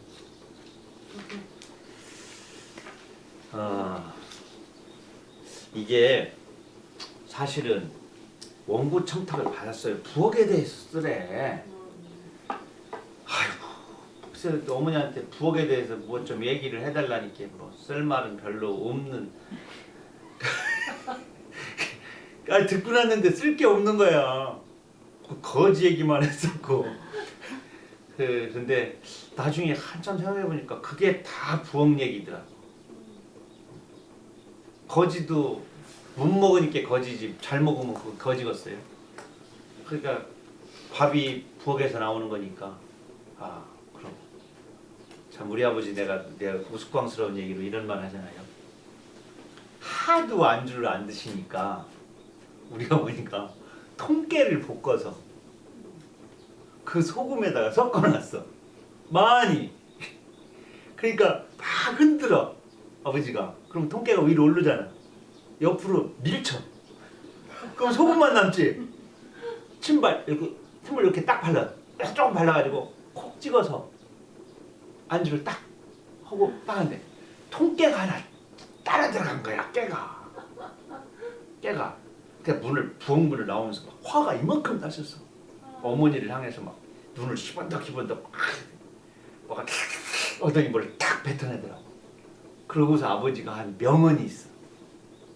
이게 사실은 원고 청탁을 받았어요. 부엌에 대해서 쓰래. 아이고, 그래서 어머니한테 부엌에 대해서 뭐 좀 얘기를 해달라니까 뭐 쓸 말은 별로 없는. 아니, 듣고 났는데 쓸 게 없는 거야. 거지 얘기만 했었고. 근데 나중에 한참 생각해보니까 그게 다 부엌 얘기더라고. 거지도 못 먹으니까 거지지, 잘 먹으면 그 거지겠어요. 그러니까 밥이 부엌에서 나오는 거니까. 아, 그럼 참 우리 아버지 내가 우스꽝스러운 얘기로 이런 말 하잖아요. 하도 안주를 안 드시니까 우리 어머니가 통깨를 볶아서 그 소금에다가 섞어놨어. 많이. 그러니까 막 흔들어 아버지가. 그럼 통깨가 위로 오르잖아. 옆으로 밀쳐. 그럼 소금만 남지. 침발 이렇게 틈을 이렇게 딱 발라. 조금 발라가지고 콕 찍어서 안주를 딱 하고 빠는데 통깨가 하나 따라 들어간 거야. 깨가. 그러니까 부엌문을 나오면서 막 화가 이만큼 났었어. 어머니를 향해서 막 눈을 희번덕 막 어떤 뭘 탁 뱉어내더라고. 그러고서 아버지가 한 명언이 있어.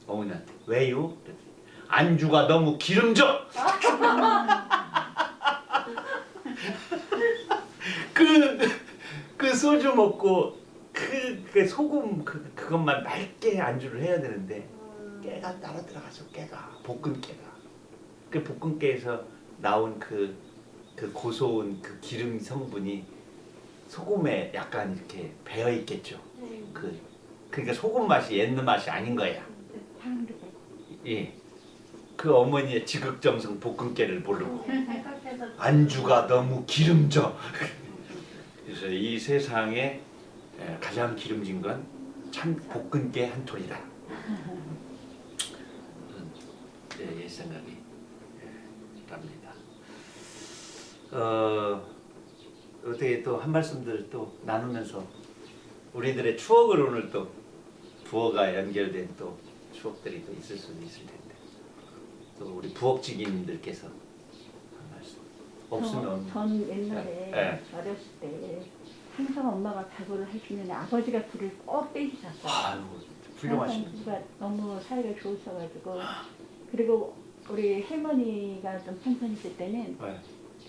어머니한테 왜요? 그랬더니 안주가 너무 기름져. 그 소주 먹고 그 소금 그것만 맑게 안주를 해야 되는데 깨가 따라 들어가서 볶은 깨가 그 볶은 깨에서 나온 그 고소한 그 기름 성분이 소금에 약간 이렇게 배어 있겠죠. 그러니까 소금 맛이 옛날 맛이 아닌 거야. 향도 예. 그 어머니의 지극정성 볶은 깨를 모르고 생각해서 안주가 너무 기름져. 그래서 이 세상에 가장 기름진 건 참 볶은 깨 한 톨이다. 옛 생각이 납니다. 어떻게 또 한 말씀들 또 나누면서 우리들의 추억을 오늘 또 부어가 연결된 또 추억들이 또 있을 수도 있을 텐데 또 우리 부엌지기님들께서 한 말씀 없으면 전 옛날에 네. 어렸을 때 항상 엄마가 작업을 해주면 아버지가 불을 꼭 떼주셨어요. 아유 훌륭하시네. 항상 너무 사이가 좋으셔가지고 그리고 우리 할머니가 좀 편찮으실 때는 네.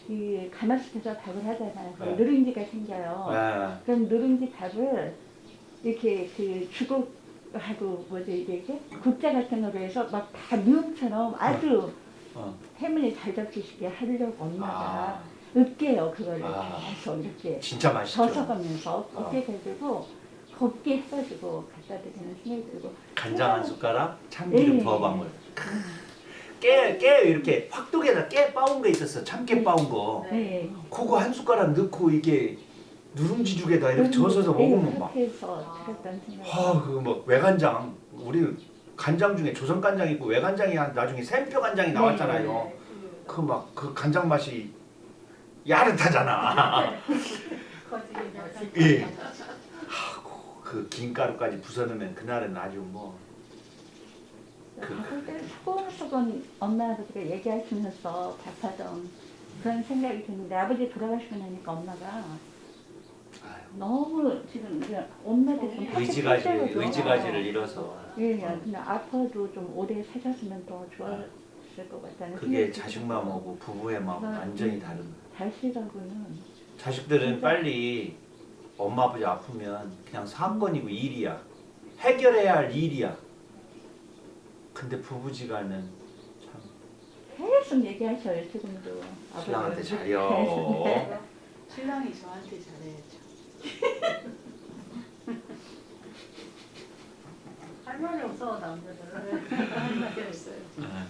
그 가마솥에서 밥을 하잖아요. 네. 누룽지가 생겨요. 네. 그럼 누룽지 밥을 이렇게 그 주걱하고 뭐지 이게 국자 같은 거로 해서 막 다 미역처럼 아주 할머니 잘 잡수시게 하려고 엄마가 으깨요 그거를 계속 이렇게 진짜 맛있죠. 져서가면서 으깨 가지고 곱게 해가지고 갖다 드리는 생각이 들고 간장 한 숟가락, 참기름 네. 두어 방울. 깨 이렇게 확독에다 깨 빻은 거 있었어. 참깨 빻은 거. 네. 그거 한 숟가락 넣고 이게 누룽지죽에다 이렇게 져서서 먹으면 막. 그렇게 해서 드렸던 생각이 그거 뭐 외간장. 우리 간장 중에 조선 간장 있고 외간장이 나중에 샘표 간장이 나왔잖아요. 그 막 그 간장 맛이 야릇하잖아. 예. 그 김가루까지 부숴놓으면 그날은 아주 뭐. 그때 소곤소곤 엄마 아버지가 얘기하시면서 밥하던 그런 생각이 드는데 아버지 돌아가시고 나니까 엄마가 너무 지금 이제 엄마도 좀 의지가지를 잃어서. 예, 그냥 아파도 좀 오래 사셨으면 더 좋았을 것 같다는 그게 생각이 자식 들어서 마음하고 부부의 마음은 완전히 다른 거야. 자식하고는 자식들은 진짜. 빨리 엄마 아버지 아프면 그냥 사건이고 일이야. 해결해야 할 일이야. 근데 부부지간은 참 계속 얘기하셔요 지금도 신랑한테 아버지. 잘려. 신랑이 저한테 잘해야죠. 할 말이 없어 남자들은. 할말이 없어요.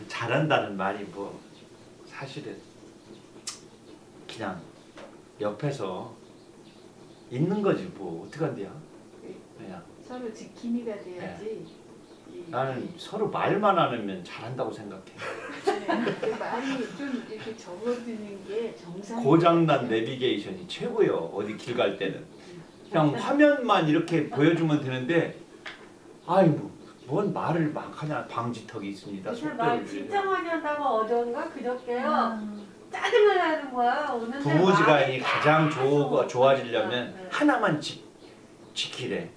잘한다는 말이 뭐 사실은 그냥 옆에서 있는 거지 뭐 어떡한데요. 그냥 서로 지킴이가 돼야지. 나는 서로 말만 안 하면 잘한다고 생각해. 그 말이 좀 이렇게 접어드는 게 정상. 고장난 내비게이션이 최고예요. 어디 길 갈 때는 그냥 화면만 이렇게 보여주면 되는데 아이고 뭔 말을 막 하냐. 방지턱이 있습니다. 요새 말 속도를 진짜 많이 한다고 어제인가 그저께요. 짜증을 나는 거야. 오는데 부부지간이 말이 가장 계속 좋아지려면 네. 하나만 지키래.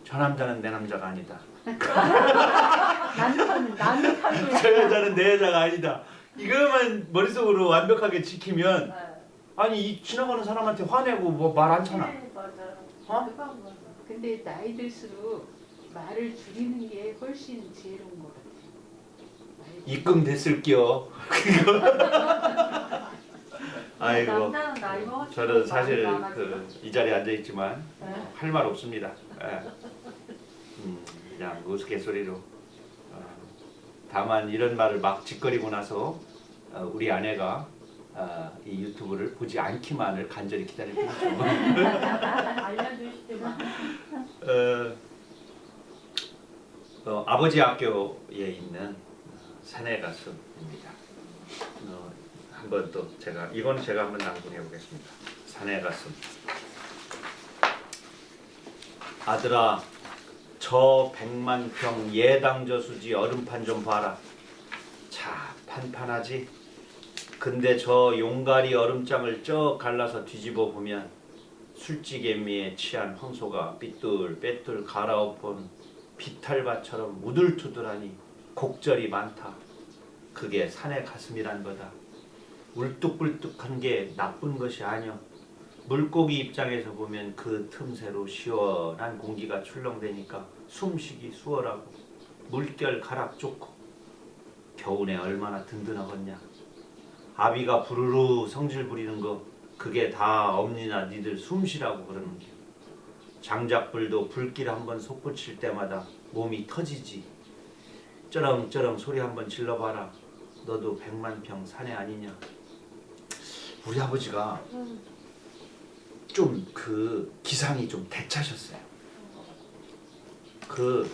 저 남자는 내 남자가 아니다. 나는 저 여자는 내 여자가 아니다. 이거만 머릿속으로 완벽하게 지키면 네. 아니 이 지나가는 사람한테 화내고 뭐 말 않잖아. 네, 맞아요. 어? 그거 한 거죠. 근데 나이 들수록 말을 줄이는 게 훨씬 지혜로운 것 같아요. 입금 됐을게요. 아이고 남자는 나이 먹었을 저는 사실 말이 많아지고. 이 자리에 앉아 있지만 네. 할 말 없습니다. 예. 그냥 우스갯소리로. 다만 이런 말을 막 짓거리고 나서 우리 아내가 이 유튜브를 보지 않기만을 간절히 기다리고 있죠. 알려주시지만. 아버지 학교에 있는 사내 가수입니다. 한번 또 이건 제가 한번 낭송해 보겠습니다. 사내 가수. 아들아, 저 100만 평 예당 저수지 얼음판 좀 봐라. 다 판판하지. 근데 저 용가리 얼음장을 쩍 갈라서 뒤집어 보면 술찌개미에 취한 황소가 삐뚤빼뚤 갈아엎은 비탈밭처럼 우둘투둘하니 곡절이 많다. 그게 산의 가슴이란 거다. 울뚝불뚝한 게 나쁜 것이 아니여. 물고기 입장에서 보면 그 틈새로 시원한 공기가 출렁대니까 숨쉬기 수월하고 물결 가락 좋고 겨우내 얼마나 든든하겠냐. 아비가 부르르 성질 부리는 거 그게 다 엄니나 니들 숨쉬라고 그러는 게. 장작불도 불길 한번 솟구칠 때마다 몸이 터지지. 쩌렁쩌렁 소리 한번 질러봐라. 너도 100만평 사내 아니냐. 우리 아버지가 좀 그 기상이 좀 대차셨어요. 그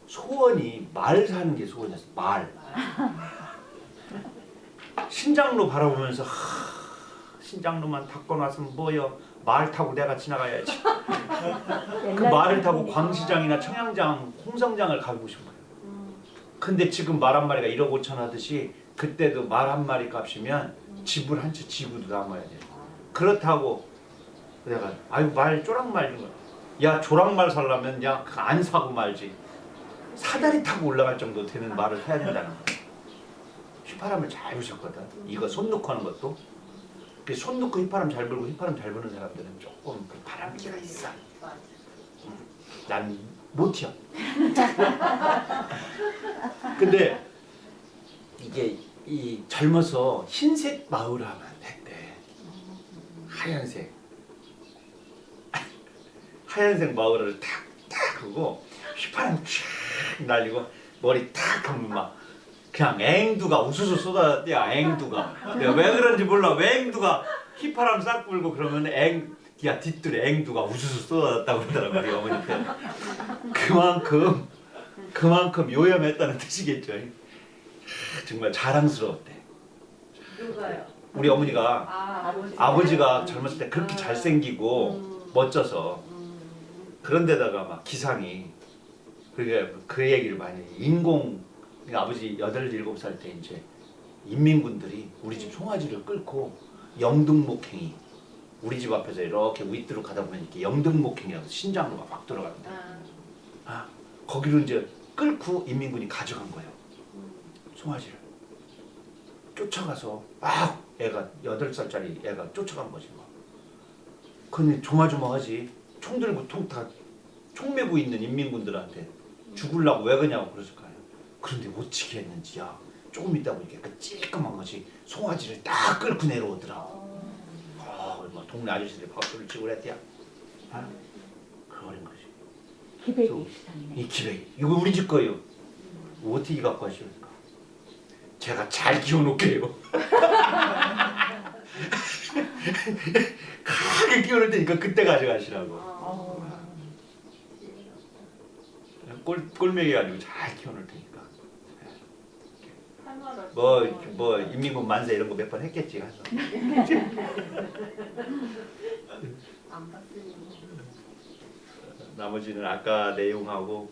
소원이 말 사는 게 소원이었어. 말. 신장로 바라보면서 신장로만 닦고 나서는 뭐여, 말 타고 내가 지나가야지. 그 말을 타고 광시장이나 청양장, 홍성장을 가고 싶은 거예요. 근데 지금 말 한 마리가 1억 5천 하듯이 그때도 말 한 마리 값이면 집을 한 채 지구도 남아야 돼요. 그렇다고 내가 아유 말 쪼락말 이런 거, 야 조랑말 살려면 야 안 사고 말지. 사다리 타고 올라갈 정도 되는 말을 해야 된다는 거예요. 휘파람을 잘 부셨거든. 이거 손 놓고 하는 것도. 손 놓고 휘파람 잘 불고 휘파람 잘 부는 사람들은 조금 그 바람기가 있어. 난 못 튀어. 근데 이게 이 젊어서 흰색 마을 하면 됐대. 하얀색. 하얀색 마을을 탁탁 하고 휘파람 쫙 날리고 머리 탁 하면 막 그냥 앵두가 우수수 쏟아야 앵두가. 내가 왜 그런지 몰라. 왜 앵두가 휘파람 싹 불고 그러면 야 뒷뜰에 앵두가 우수수 쏟아졌다고 그러더라고 우리 어머니한테. 그만큼 요염했다는 뜻이겠죠. 정말 자랑스러웠대. 누가요? 우리 어머니가 아버지가 젊었을 때 그렇게 잘생기고 멋져서. 그런데다가 막 기상이 그 얘기를 많이 인공. 아버지 8, 7살 때 이제 인민군들이 우리 집 송아지를 끌고 영등목행이, 우리 집 앞에서 이렇게 윗도로 가다 보면 이렇게 영등목행이라고 신장으로 막 들어가는데, 거기로 이제 끌고 인민군이 가져간 거예요. 송아지를 쫓아가서 막 애가 8살짜리 애가 쫓아간 거지 막. 근데 조마조마하지. 총 들고 총 메고 있는 인민군들한테 죽으려고 왜 그러냐고 그랬을 거 아니야. 그런데 어찌게 했는지, 야 조금 있다 보니까 그 찌끄만 것이 송아지를 딱 끌고 내려오더라고. 막 동네 아저씨들이 박수를 치고 그랬대야. 그런 거지. 기백이 비슷하네. 이 기백이 이거 우리 집 거예요. 어떻게 갖고 하시니까 제가 잘 키워놓게요. 크게 키워놓을 테니까 그때 가져가시라고. 꼴매기 가지고 잘 키워놓을 테니까. 뭐 인민군 만세 이런 거 몇 번 했겠지 가서. 안 봤으니. 나머지는 아까 내용하고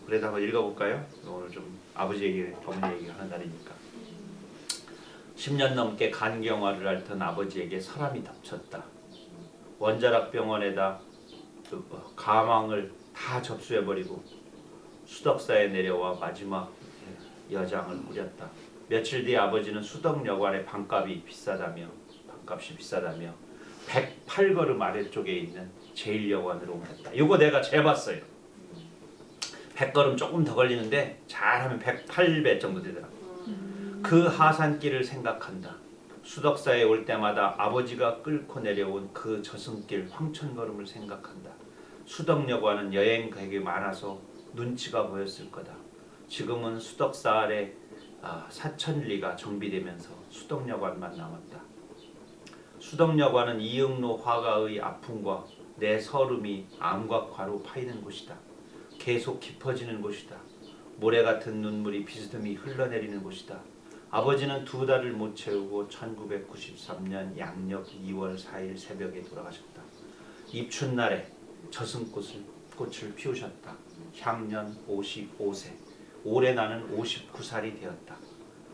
그래도 한번 읽어볼까요? 오늘 좀 아버지 얘기, 어머니 얘기 하는 날이니까. 10년 넘게 간경화를 앓던 아버지에게 사람이 덮쳤다. 원자락병원에다 가망을 다 접수해버리고 수덕사에 내려와 마지막 여장을 꾸렸다. 며칠 뒤 아버지는 수덕여관의 방값이 비싸다며 108걸음 아래쪽에 있는 제1여관으로 옮겼다. 이거 내가 재봤어요. 100걸음 조금 더 걸리는데 잘하면 108배 정도 되더라고. 그 하산길을 생각한다. 수덕사에 올 때마다 아버지가 끌고 내려온 그 저승길 황천걸음을 생각한다. 수덕여관은 여행객이 많아서 눈치가 보였을 거다. 지금은 수덕사 아래 사천리가 정비되면서 수덕여관만 남았다. 수덕여관은 이응로 화가의 아픔과 내 서름이 암곽화로 파이는 곳이다. 계속 깊어지는 곳이다. 모래 같은 눈물이 비스듬히 흘러내리는 곳이다. 아버지는 2달을 못 채우고 1993년 양력 2월 4일 새벽에 돌아가셨다. 입춘날에 저승꽃을 피우셨다. 향년 55세. 올해 나는 59살이 되었다.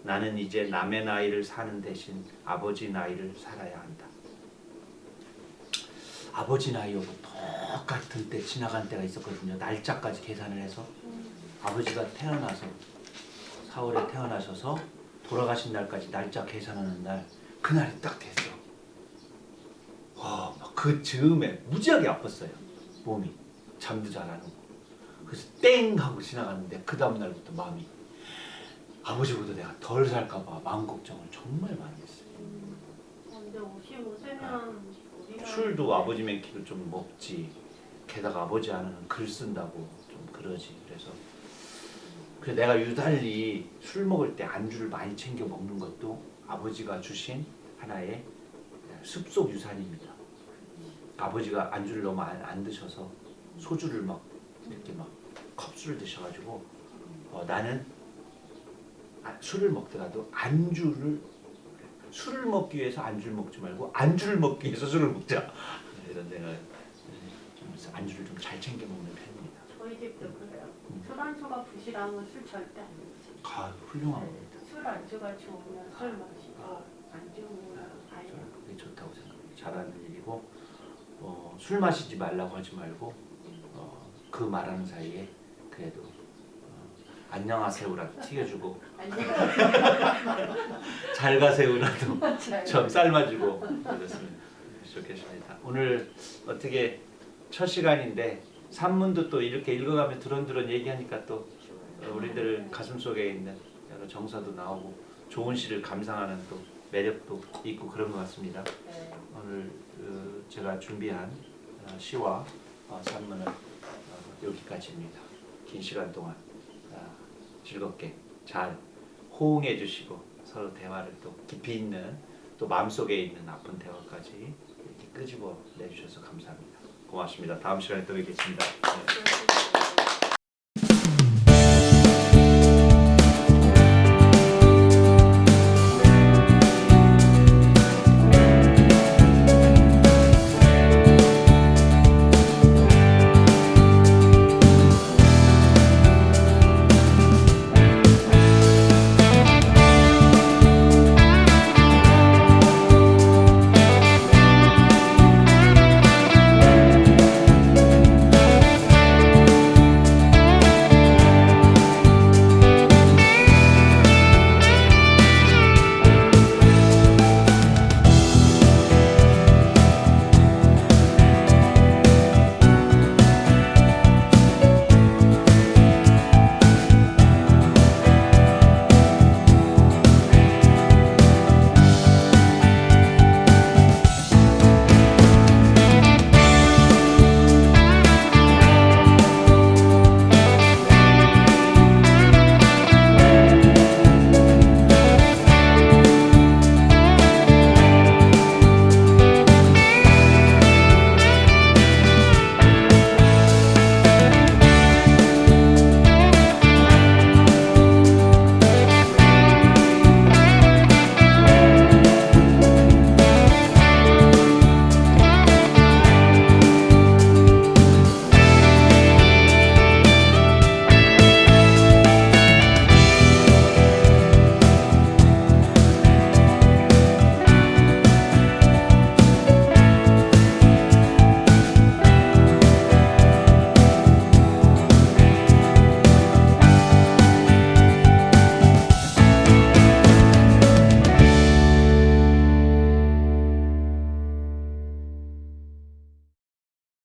나는 이제 남의 나이를 사는 대신 아버지 나이를 살아야 한다. 아버지 나이하고 똑같은 때 지나간 때가 있었거든요. 날짜까지 계산을 해서 아버지가 태어나서 4월에 태어나셔서 돌아가신 날까지 날짜 계산하는 날 그날이 딱 됐어. 와, 그 즈음에 무지하게 아팠어요. 몸이 잠도 잘 안 오고. 그래서 땡 하고 지나갔는데 그 다음 날부터 마음이 아버지보다 내가 덜 살까봐 마음 걱정을 정말 많이 했어요. 근데 55세면 우리가 술도 아버지 맨키로 좀 먹지. 게다가 아버지 하는 글 쓴다고 좀 그러지. 그래서 내가 유달리 술 먹을 때 안주를 많이 챙겨 먹는 것도 아버지가 주신 하나의 습속 유산입니다. 아버지가 안주를 너무 안 드셔서 소주를 막 이렇게 막 컵술을 드셔가지고 나는 술을 먹더라도 술을 먹기 위해서 안주를 먹지 말고 안주를 먹기 위해서 술을 먹자. 이런 내가 좀 안주를 좀 잘 챙겨 먹는 편입니다. 저희 집도 그래요. 술 안주가 부실하면 술 절대 안 먹지. 훌륭한 겁니다. 술 안주가 좋으면 술 마시고 안 좋으면 아예. 그게 좋다고 생각해요. 잘하는 일이고 술 마시지 말라고 하지 말고 그 말하는 사이에 그래도 안녕하세요라도 튀겨주고 잘 가세요라도 좀 삶아주고 그랬으면 좋겠습니다. 오늘 어떻게 첫 시간인데 산문도 또 이렇게 읽어가며 두런두런 얘기하니까 또 우리들 가슴속에 있는 여러 정서도 나오고 좋은 시를 감상하는 또 매력도 있고 그런 것 같습니다. 네. 오늘 제가 준비한 시와 산문은 여기까지입니다. 긴 시간 동안 즐겁게 잘 호응해 주시고 서로 대화를 또 깊이 있는 또 마음속에 있는 아픈 대화까지 이렇게 끄집어 내주셔서 감사합니다. 고맙습니다. 다음 시간에 또 뵙겠습니다. 네.